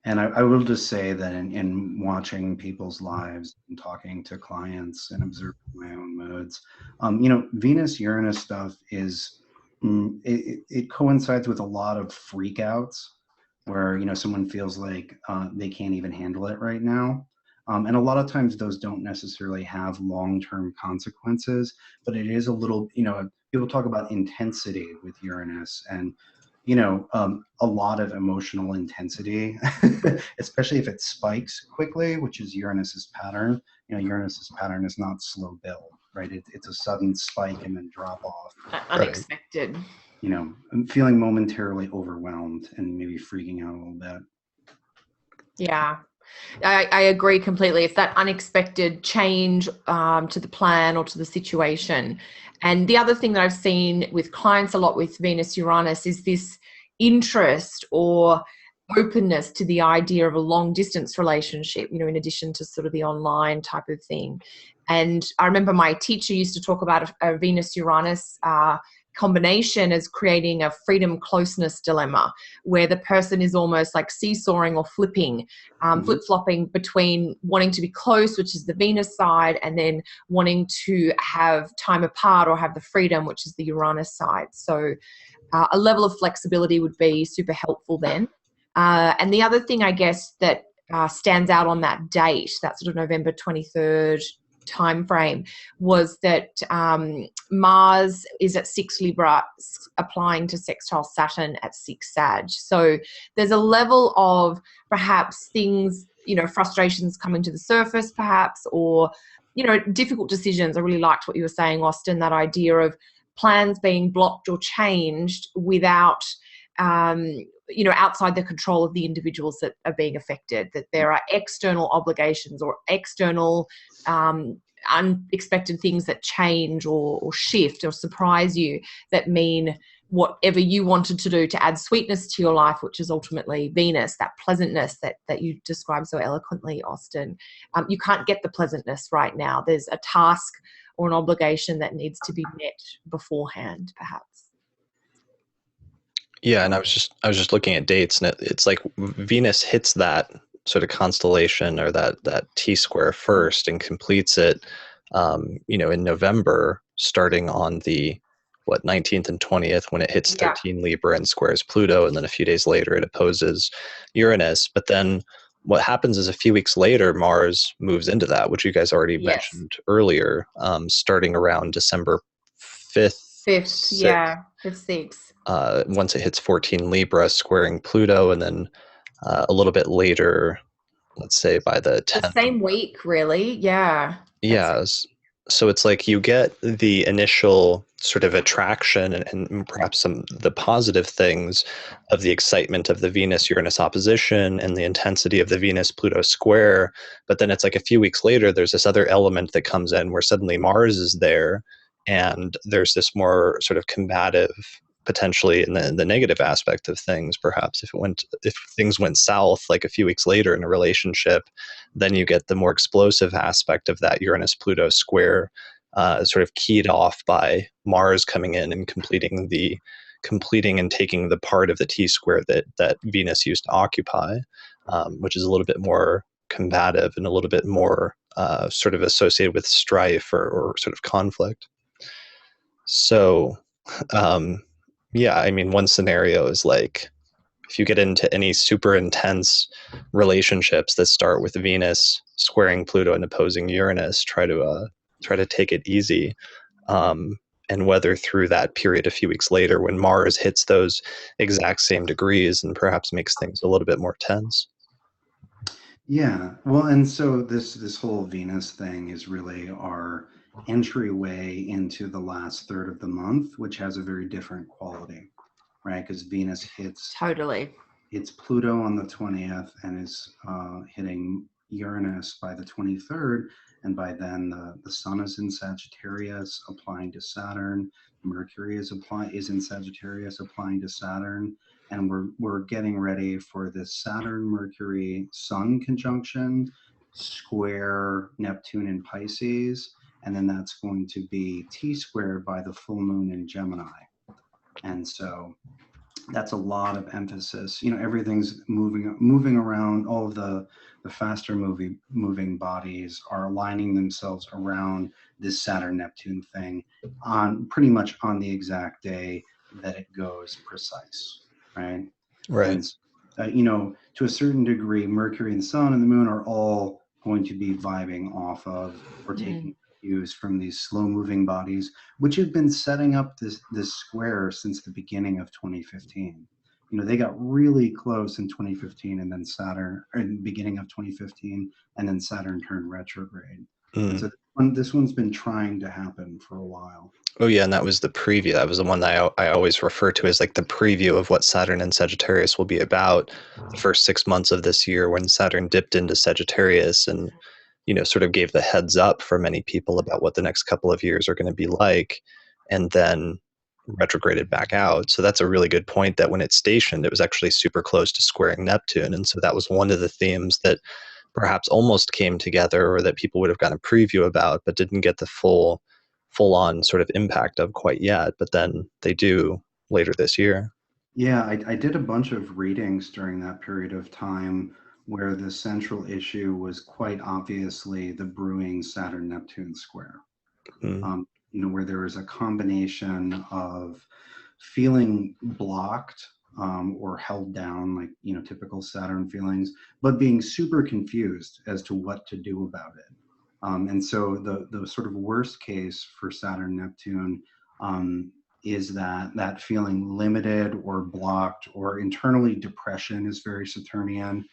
And I will just say that in watching people's lives and talking to clients and observing my own moods, you know, Venus-Uranus stuff is, it coincides with a lot of freakouts where, you know, someone feels like they can't even handle it right now. And a lot of times those don't necessarily have long-term consequences, but it is a little, you know, people talk about intensity with Uranus and, you know, a lot of emotional intensity, especially if it spikes quickly, which is Uranus's pattern. You know, Uranus's pattern is not slow build, right? It's a sudden spike and then drop off.
Unexpected.
Right? You know, I'm feeling momentarily overwhelmed and maybe freaking out a little bit.
Yeah. I agree completely. It's that unexpected change to the plan or to the situation. And the other thing that I've seen with clients a lot with Venus-Uranus is this interest or openness to the idea of a long distance relationship, you know, in addition to sort of the online type of thing. And I remember my teacher used to talk about a Venus-Uranus combination as creating a freedom closeness dilemma where the person is almost like seesawing or flipping, flip-flopping between wanting to be close, which is the Venus side, and then wanting to have time apart or have the freedom, which is the Uranus side. So a level of flexibility would be super helpful then. And the other thing, I guess, that stands out on that date, that sort of November 23rd time frame, was that Mars is at 6 Libra, applying to sextile Saturn at 6 Sag. So there's a level of perhaps things, you know, frustrations coming to the surface perhaps, or, you know, difficult decisions. I really liked what you were saying, Austin, that idea of plans being blocked or changed without you know, outside the control of the individuals that are being affected, that there are external obligations or external unexpected things that change or shift or surprise you, that mean whatever you wanted to do to add sweetness to your life, which is ultimately Venus, that pleasantness that you described so eloquently, Austin. You can't get the pleasantness right now. There's a task or an obligation that needs to be met beforehand, perhaps.
Yeah, and I was just looking at dates, and it's like Venus hits that sort of constellation or that T square first and completes it, you know, in November, starting on the 19th and 20th, when it hits 13 Libra and squares Pluto, and then a few days later it opposes Uranus. But then what happens is a few weeks later, Mars moves into that, which you guys already mentioned earlier, starting around December 5th.
5th, 6.
Once it hits 14 Libra, squaring Pluto, and then a little bit later, let's say by the 10th.
The same week, really,
Yes. So it's like you get the initial sort of attraction and perhaps the positive things of the excitement of the Venus-Uranus opposition and the intensity of the Venus-Pluto square. But then it's like a few weeks later, there's this other element that comes in where suddenly Mars is there, and there's this more sort of combative potentially in the negative aspect of things, perhaps if things went south like a few weeks later in a relationship, then you get the more explosive aspect of that Uranus-Pluto square, sort of keyed off by Mars coming in and completing and taking the part of the T-square that Venus used to occupy, which is a little bit more combative and a little bit more sort of associated with strife or sort of conflict. So, yeah, I mean, one scenario is like, if you get into any super intense relationships that start with Venus squaring Pluto and opposing Uranus, try to take it easy, and weather through that period a few weeks later when Mars hits those exact same degrees and perhaps makes things a little bit more tense.
Yeah, well, and so this whole Venus thing is really our entryway into the last third of the month, which has a very different quality, right? Because Venus hits
Totally.
Pluto on the 20th and is hitting Uranus by the 23rd, and by then the Sun is in Sagittarius, applying to Saturn. Mercury is in Sagittarius, applying to Saturn. And we're getting ready for this Saturn-Mercury-Sun conjunction, square Neptune in Pisces, and then that's going to be T-squared by the full moon in Gemini. And so that's a lot of emphasis. You know, everything's moving around. All of the faster moving bodies are aligning themselves around this Saturn-Neptune thing pretty much on the exact day that it goes precise. Right.
Right.
And, you know, to a certain degree, Mercury and the Sun and the Moon are all going to be vibing off of or taking cues from these slow-moving bodies, which have been setting up this square since the beginning of 2015. You know, they got really close in 2015, and then beginning of 2015, and then Saturn turned retrograde. And so this one's been trying to happen for a while.
Oh yeah, and that was the preview. That was the one that I always refer to as like the preview of what Saturn and Sagittarius will be about the first 6 months of this year, when Saturn dipped into Sagittarius and, you know, sort of gave the heads up for many people about what the next couple of years are going to be like, and then retrograded back out. So that's a really good point, that when it stationed, it was actually super close to squaring Neptune. And so that was one of the themes that perhaps almost came together, or that people would have gotten a preview about, but didn't get the full-on sort of impact of quite yet, but then they do later this year.
Yeah, I did a bunch of readings during that period of time where the central issue was quite obviously the brewing Saturn-Neptune square. You know, where there was a combination of feeling blocked or held down, like, you know, typical Saturn feelings, but being super confused as to what to do about it. And so the sort of worst case for Saturn-Neptune is that feeling limited or blocked, or internally depression is very Saturnian,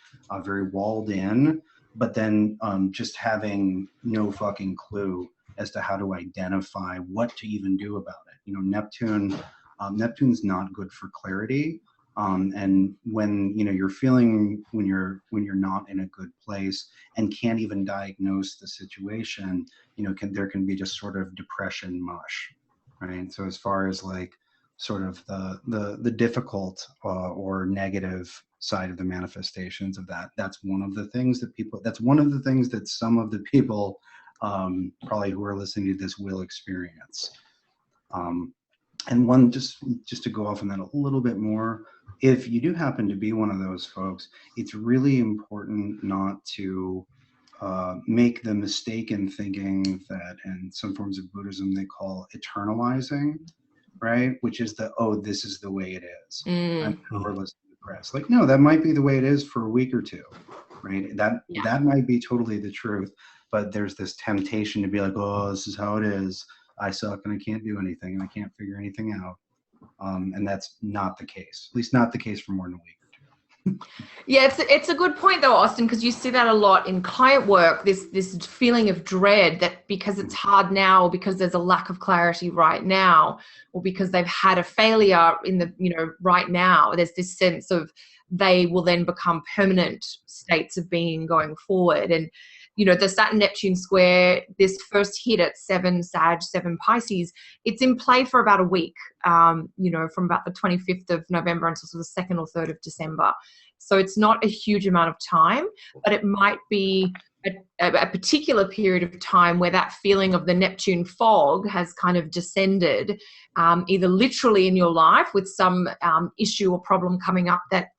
very walled in, but then just having no fucking clue as to how to identify what to even do about it. You know, Neptune's not good for clarity. And when, you know, you're feeling when you're not in a good place and can't even diagnose the situation, you know, there can be just sort of depression mush, right? So as far as like sort of the difficult or negative side of the manifestations of that, that's one of the things that some of the people probably who are listening to this will experience. And one, just to go off on that a little bit more, if you do happen to be one of those folks, it's really important not to make the mistake in thinking that in some forms of Buddhism they call eternalizing, right? Which is this is the way it is. I'm never listening to the press. Like, no, that might be the way it is for a week or two, right? That might be totally the truth, but there's this temptation to be like, oh, this is how it is. I suck and I can't do anything and I can't figure anything out. And that's not the case, at least not the case for more than a week or two.
Yeah, it's a good point though, Austin, because you see that a lot in client work, this feeling of dread that because it's hard now, or because there's a lack of clarity right now, or because they've had a failure in the, you know, right now, there's this sense of they will then become permanent states of being going forward. And the Saturn-Neptune square, this first hit at 7 Sag, 7 Pisces, it's in play for about a week, from about the 25th of November until sort of the 2nd or 3rd of December. So it's not a huge amount of time, but it might be a particular period of time where that feeling of the Neptune fog has kind of descended, either literally in your life with some issue or problem coming up that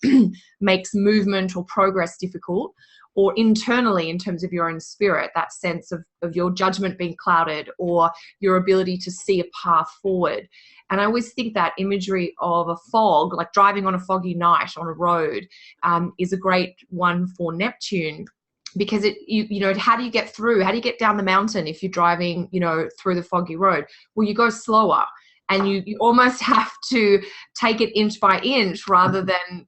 makes movement or progress difficult, or internally in terms of your own spirit, that sense of your judgment being clouded or your ability to see a path forward. And I always think that imagery of a fog, like driving on a foggy night on a road, is a great one for Neptune. Because how do you get through? How do you get down the mountain if you're driving, through the foggy road? Well, you go slower, and you almost have to take it inch by inch rather than,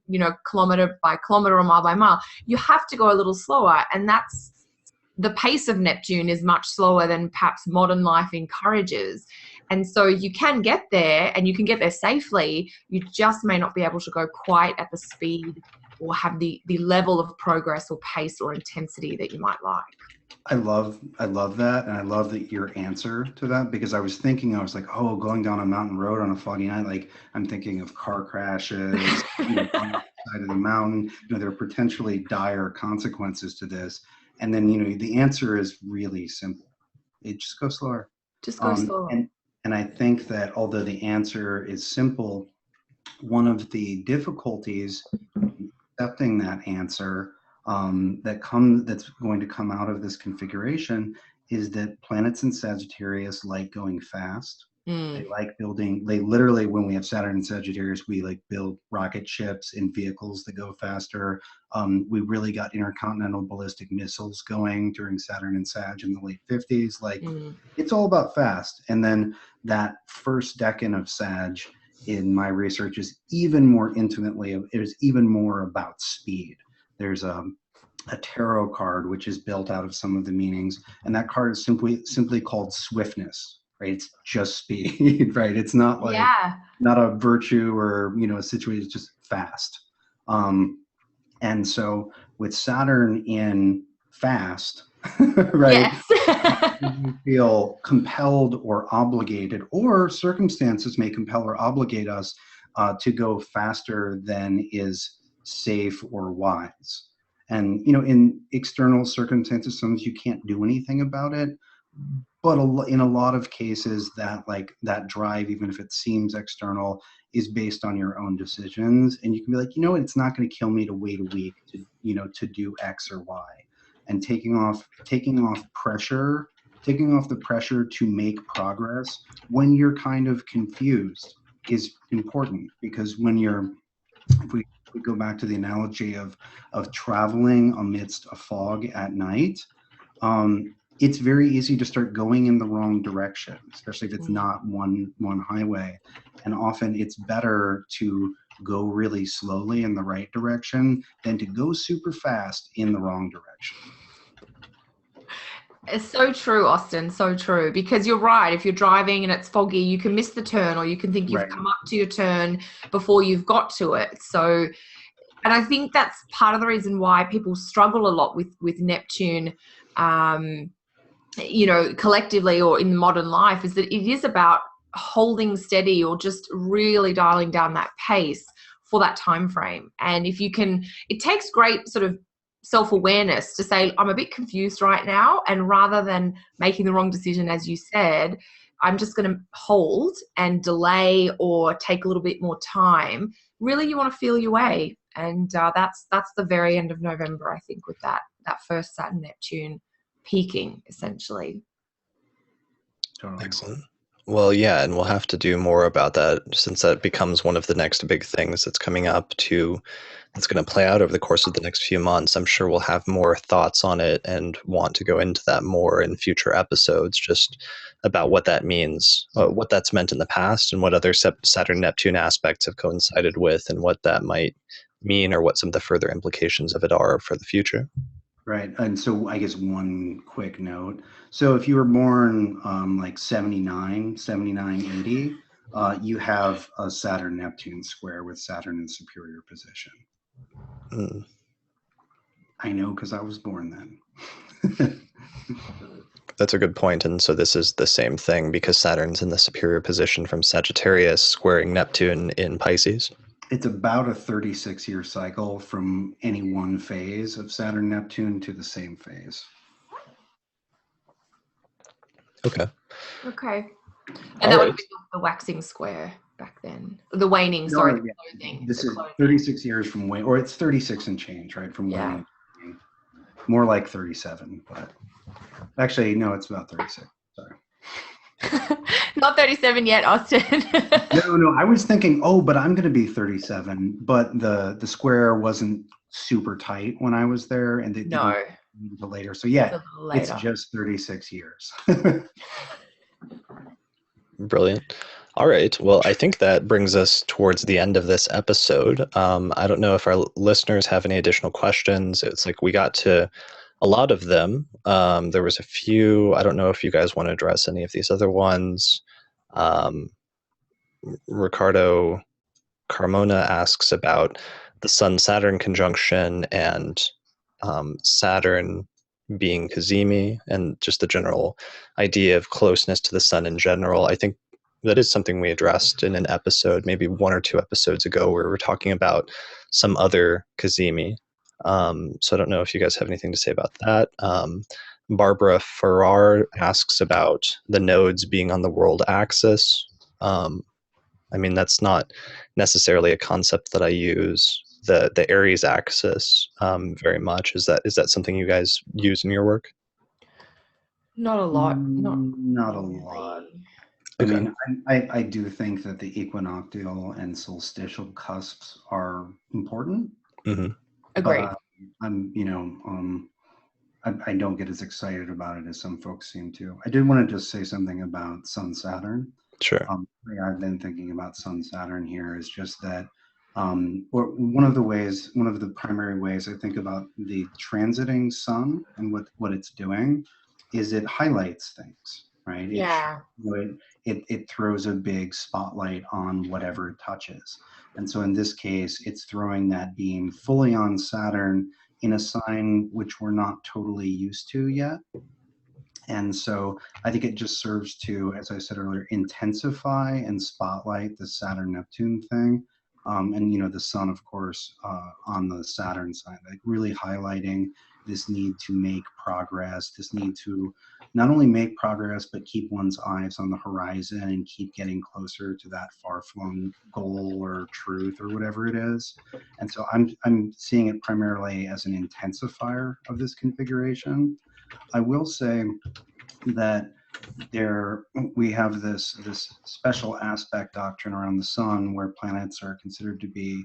kilometer by kilometer or mile by mile. You have to go a little slower, and that's the pace of Neptune is much slower than perhaps modern life encourages. And so you can get there, and you can get there safely. You just may not be able to go quite at the speed or have the level of progress or pace or intensity that you might like.
I love that, and I love your answer to that, because I was like, oh, going down a mountain road on a foggy night, like I'm thinking of car crashes, on the side of the mountain. There are potentially dire consequences to this, and then the answer is really simple. It just goes slower.
Just go slower.
And I think that although the answer is simple, one of the difficulties accepting that answer that's going to come out of this configuration is that planets in Sagittarius like going fast. They like building, literally, when we have Saturn in Sagittarius, we like build rocket ships and vehicles that go faster. We really got intercontinental ballistic missiles going during Saturn and Sag in the late 50s. It's all about fast. And then that first decan of Sag in my research is even more about speed. There's a tarot card which is built out of some of the meanings, and that card is simply called swiftness. Right, it's just speed. Right, it's not like not a virtue or a situation. It's just fast. And so with Saturn in fast, right, you feel compelled or obligated, or circumstances may compel or obligate us to go faster than is safe or wise. And in external circumstances, sometimes you can't do anything about it. But in a lot of cases, that drive, even if it seems external, is based on your own decisions, and you can be like, it's not going to kill me to wait a week to do X or Y, and taking off the pressure to make progress when you're kind of confused is important, because if we go back to the analogy of traveling amidst a fog at night. It's very easy to start going in the wrong direction, especially if it's not one highway. And often it's better to go really slowly in the right direction than to go super fast in the wrong direction.
It's so true, Austin, so true. Because you're right, if you're driving and it's foggy, you can miss the turn, or you can think you've come up to your turn before you've got to it. So, and I think that's part of the reason why people struggle a lot with Neptune, collectively or in modern life, is that it is about holding steady or just really dialing down that pace for that time frame. And if you can, it takes great sort of self-awareness to say, I'm a bit confused right now, and rather than making the wrong decision, as you said, I'm just going to hold and delay or take a little bit more time. Really, you want to feel your way, and that's the very end of November, I think, with that first Saturn-Neptune peaking, essentially.
Excellent. Well, yeah, and we'll have to do more about that, since that becomes one of the next big things that's coming up that's going to play out over the course of the next few months. I'm sure we'll have more thoughts on it and want to go into that more in future episodes, just about what that means, what that's meant in the past, and what other Saturn-Neptune aspects have coincided with, and what that might mean, or what some of the further implications of it are for the future.
Right. And so I guess one quick note. So if you were born like 79, 80, you have a Saturn-Neptune square with Saturn in superior position. I know, because I was born then.
That's a good point. And so this is the same thing because Saturn's in the superior position from Sagittarius, squaring Neptune in Pisces.
It's about a 36-year cycle from any one phase of Saturn-Neptune to the same phase.
Okay.
Okay. And
All
that
right.
would be the waxing square back then. The waning, sorry.
No, yeah.
Closing.
This is
closing.
36 years from waning, or it's 36 and change, right? From
Yeah.
waning. More like 37, but actually, no, it's about 36. Sorry.
Not 37 yet, Austin.
No, I was thinking, but I'm going to be 37, but the square wasn't super tight when I was there, and it
No.
didn't until later. So yeah,
It's
it's just 36 years.
Brilliant. All right. Well, I think that brings us towards the end of this episode. I don't know if our listeners have any additional questions. It's like we got to a lot of them. There was a few. I don't know if you guys want to address any of these other ones. Ricardo Carmona asks about the Sun-Saturn conjunction and Saturn being Cazimi and just the general idea of closeness to the sun in general. I think that is something we addressed in an episode, maybe 1 or 2 episodes ago, where we were talking about some other Cazimi. So I don't know if you guys have anything to say about that. Barbara Farrar asks about the nodes being on the world axis. I mean, that's not necessarily a concept that I use. The Aries axis very much. Is that something you guys use in your work?
Not a lot.
Not a lot. I
Okay.
mean, I do think that the equinoctial and solstitial cusps are important.
Mm-hmm.
Agreed.
I don't get as excited about it as some folks seem to. I did want to just say something about Sun-Saturn.
Sure.
I've been thinking about Sun-Saturn here is just that one of the primary ways I think about the transiting sun and what it's doing is it highlights things, right?
Yeah.
It throws a big spotlight on whatever it touches. And so in this case, it's throwing that beam fully on Saturn in a sign which we're not totally used to yet. And so I think it just serves to, as I said earlier, intensify and spotlight the Saturn-Neptune thing. And, the sun, of course, on the Saturn side, like really highlighting this need to make progress, this need to not only make progress, but keep one's eyes on the horizon and keep getting closer to that far-flung goal or truth or whatever it is. And so I'm seeing it primarily as an intensifier of this configuration. I will say that we have this special aspect doctrine around the sun where planets are considered to be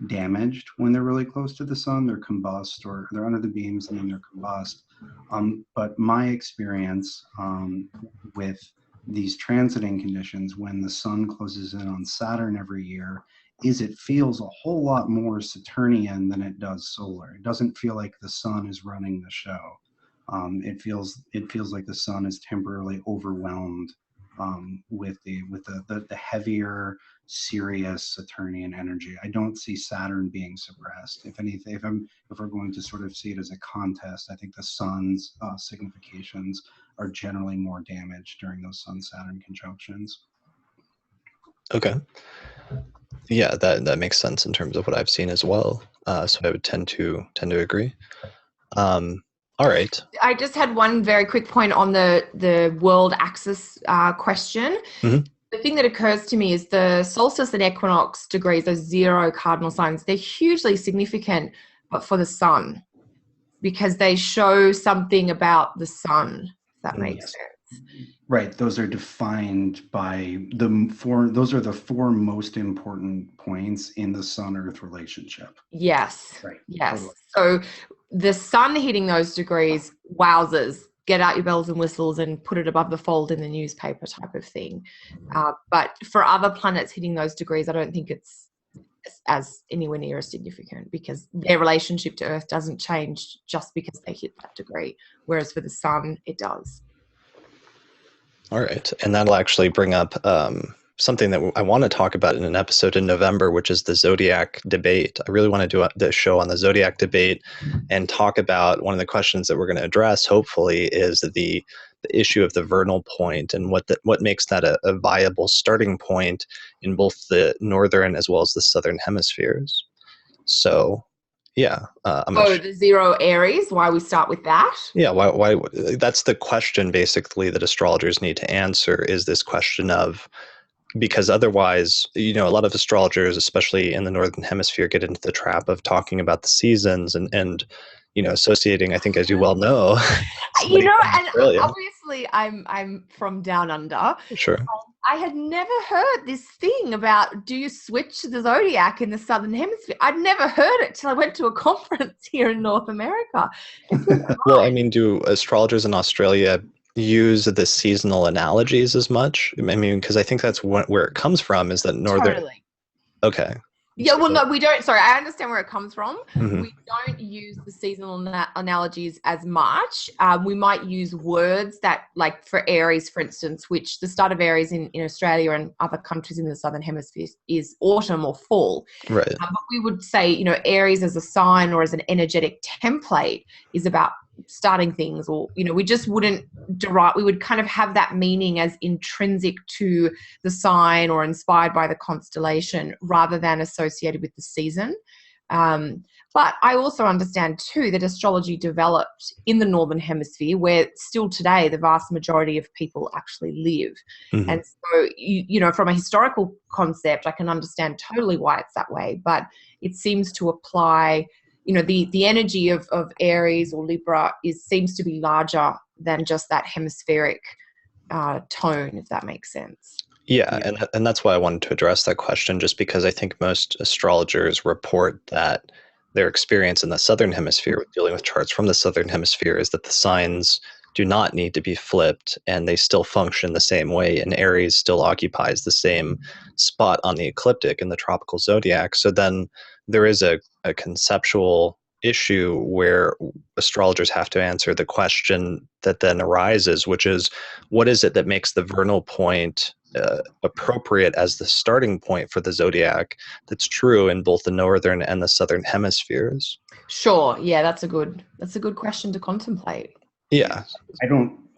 damaged when they're really close to the sun. They're combust, or they're under the beams and then they're combust. But my experience with these transiting conditions when the sun closes in on Saturn every year is it feels a whole lot more Saturnian than it does solar. It doesn't feel like the sun is running the show. It feels like the sun is temporarily overwhelmed with the heavier, serious Saturnian energy. I don't see Saturn being suppressed. If anything, if we're going to sort of see it as a contest, I think the sun's significations are generally more damaged during those Sun-Saturn conjunctions.
Okay. Yeah, that makes sense in terms of what I've seen as well. So I would tend to agree. All right.
I just had one very quick point on the world axis question.
Mm-hmm.
The thing that occurs to me is the solstice and equinox degrees, those 0 cardinal signs, they're hugely significant, but for the sun, because they show something about the sun, if that makes sense.
Right. Those are defined by those are the 4 most important points in the Sun-Earth relationship.
Yes.
Right.
Yes.
Totally.
So the sun hitting those degrees, wowzers, get out your bells and whistles and put it above the fold in the newspaper type of thing. But for other planets hitting those degrees, I don't think it's as anywhere near as significant, because their relationship to Earth doesn't change just because they hit that degree. Whereas for the sun, it does.
All right. And that'll actually bring up something that I want to talk about in an episode in November, which is the zodiac debate. I really want to do the show on the zodiac debate and talk about one of the questions that we're going to address, hopefully, is the issue of the vernal point and what makes that a viable starting point in both the northern as well as the southern hemispheres. So, yeah.
The 0 Aries, why we start with that?
Yeah, why that's the question basically that astrologers need to answer, is this question of, because otherwise, a lot of astrologers, especially in the northern hemisphere, get into the trap of talking about the seasons and associating, I think, as you well know,
and obviously I'm from down under.
Sure.
I had never heard this thing about, do you switch the zodiac in the southern hemisphere? I'd never heard it till I went to a conference here in North America.
Well, I mean, do astrologers in Australia use the seasonal analogies as much? I mean, because I think that's where it comes from, is that northern.
Totally.
Okay.
Yeah, well, no, we don't. Sorry, I understand where it comes from.
Mm-hmm.
We don't use the seasonal analogies as much. We might use words that, like for Aries, for instance, which the start of Aries in Australia and other countries in the southern hemisphere is autumn or fall.
Right.
But we would say, Aries as a sign or as an energetic template is about starting things, or we just wouldn't derive, we would kind of have that meaning as intrinsic to the sign or inspired by the constellation rather than associated with the season. But I also understand too that astrology developed in the northern hemisphere, where still today the vast majority of people actually live.
Mm-hmm.
And so from a historical concept, I can understand totally why it's that way, but it seems to apply. The energy of Aries or Libra seems to be larger than just that hemispheric tone, if that makes sense.
Yeah, and that's why I wanted to address that question, just because I think most astrologers report that their experience in the southern hemisphere with dealing with charts from the southern hemisphere is that the signs do not need to be flipped and they still function the same way, and Aries still occupies the same spot on the ecliptic in the tropical zodiac. So then there is a conceptual issue where astrologers have to answer the question that then arises, which is, what is it that makes the vernal point appropriate as the starting point for the zodiac that's true in both the northern and the southern hemispheres?
Sure. Yeah, that's a good question to contemplate.
Yeah.
I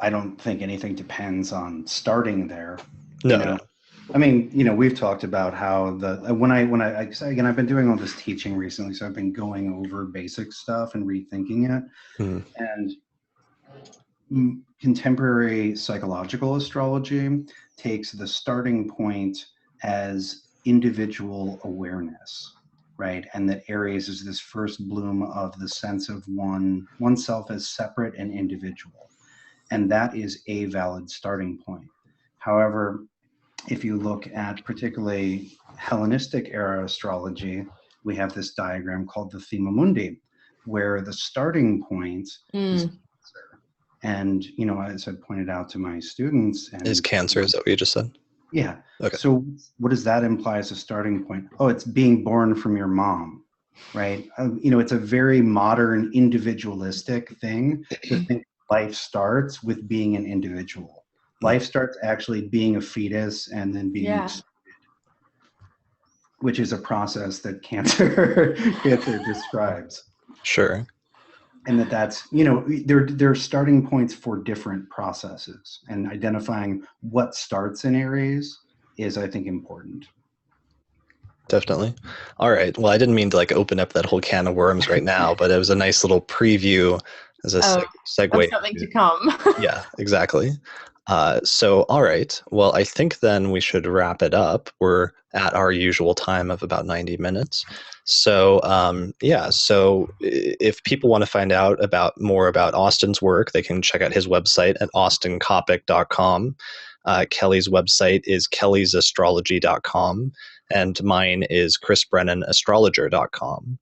don't think anything depends on starting there.
No.
I mean, we've talked about how when again, I've been doing all this teaching recently, so I've been going over basic stuff and rethinking it.
Mm-hmm.
And contemporary psychological astrology takes the starting point as individual awareness, right? And that Aries is this first bloom of the sense of oneself as separate and individual. And that is a valid starting point. However, if you look at particularly Hellenistic era astrology, we have this diagram called the Thema Mundi, where the starting point is Cancer. And, as I pointed out to my students.
Is Cancer, is that what you just said?
Yeah.
Okay.
So what does that imply as a starting point? Oh, it's being born from your mom, right? It's a very modern individualistic thing to think life starts with being an individual. Life starts actually being a fetus and then being extruded, which is a process that Cancer describes.
Sure.
And that's, there are starting points for different processes, and identifying what starts in Aries is, I think, important.
Definitely. All right. Well, I didn't mean to open up that whole can of worms right now, but it was a nice little preview as a segue.
Something to come.
Yeah, exactly. So, all right. Well, I think then we should wrap it up. We're at our usual time of about 90 minutes. So, so if people want to find out more about Austin's work, they can check out his website at austincoppock.com. Kelly's website is kellysastrology.com, and mine is chrisbrennanastrologer.com.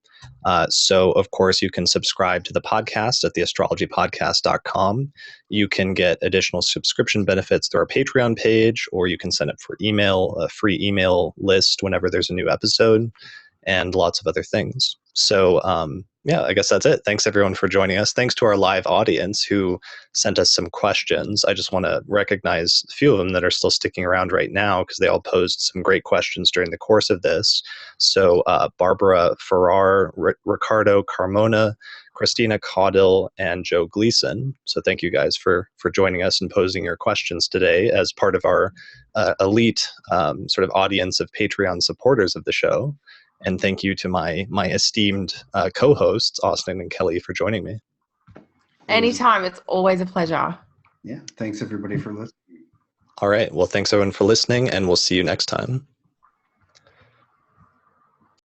So, of course, you can subscribe to the podcast at theastrologypodcast.com. You can get additional subscription benefits through our Patreon page, or you can sign up for a free email list whenever there's a new episode, and lots of other things. So, Yeah, I guess that's it. Thanks everyone for joining us. Thanks to our live audience who sent us some questions. I just want to recognize a few of them that are still sticking around right now because they all posed some great questions during the course of this. So Barbara Farrar, Ricardo Carmona, Christina Caudill, and Joe Gleason. So thank you guys for joining us and posing your questions today as part of our elite sort of audience of Patreon supporters of the show. And thank you to my esteemed co-hosts, Austin and Kelly, for joining me.
Anytime. It's always a pleasure.
Yeah. Thanks everybody for listening.
All right. Well, thanks everyone for listening, and we'll see you next time.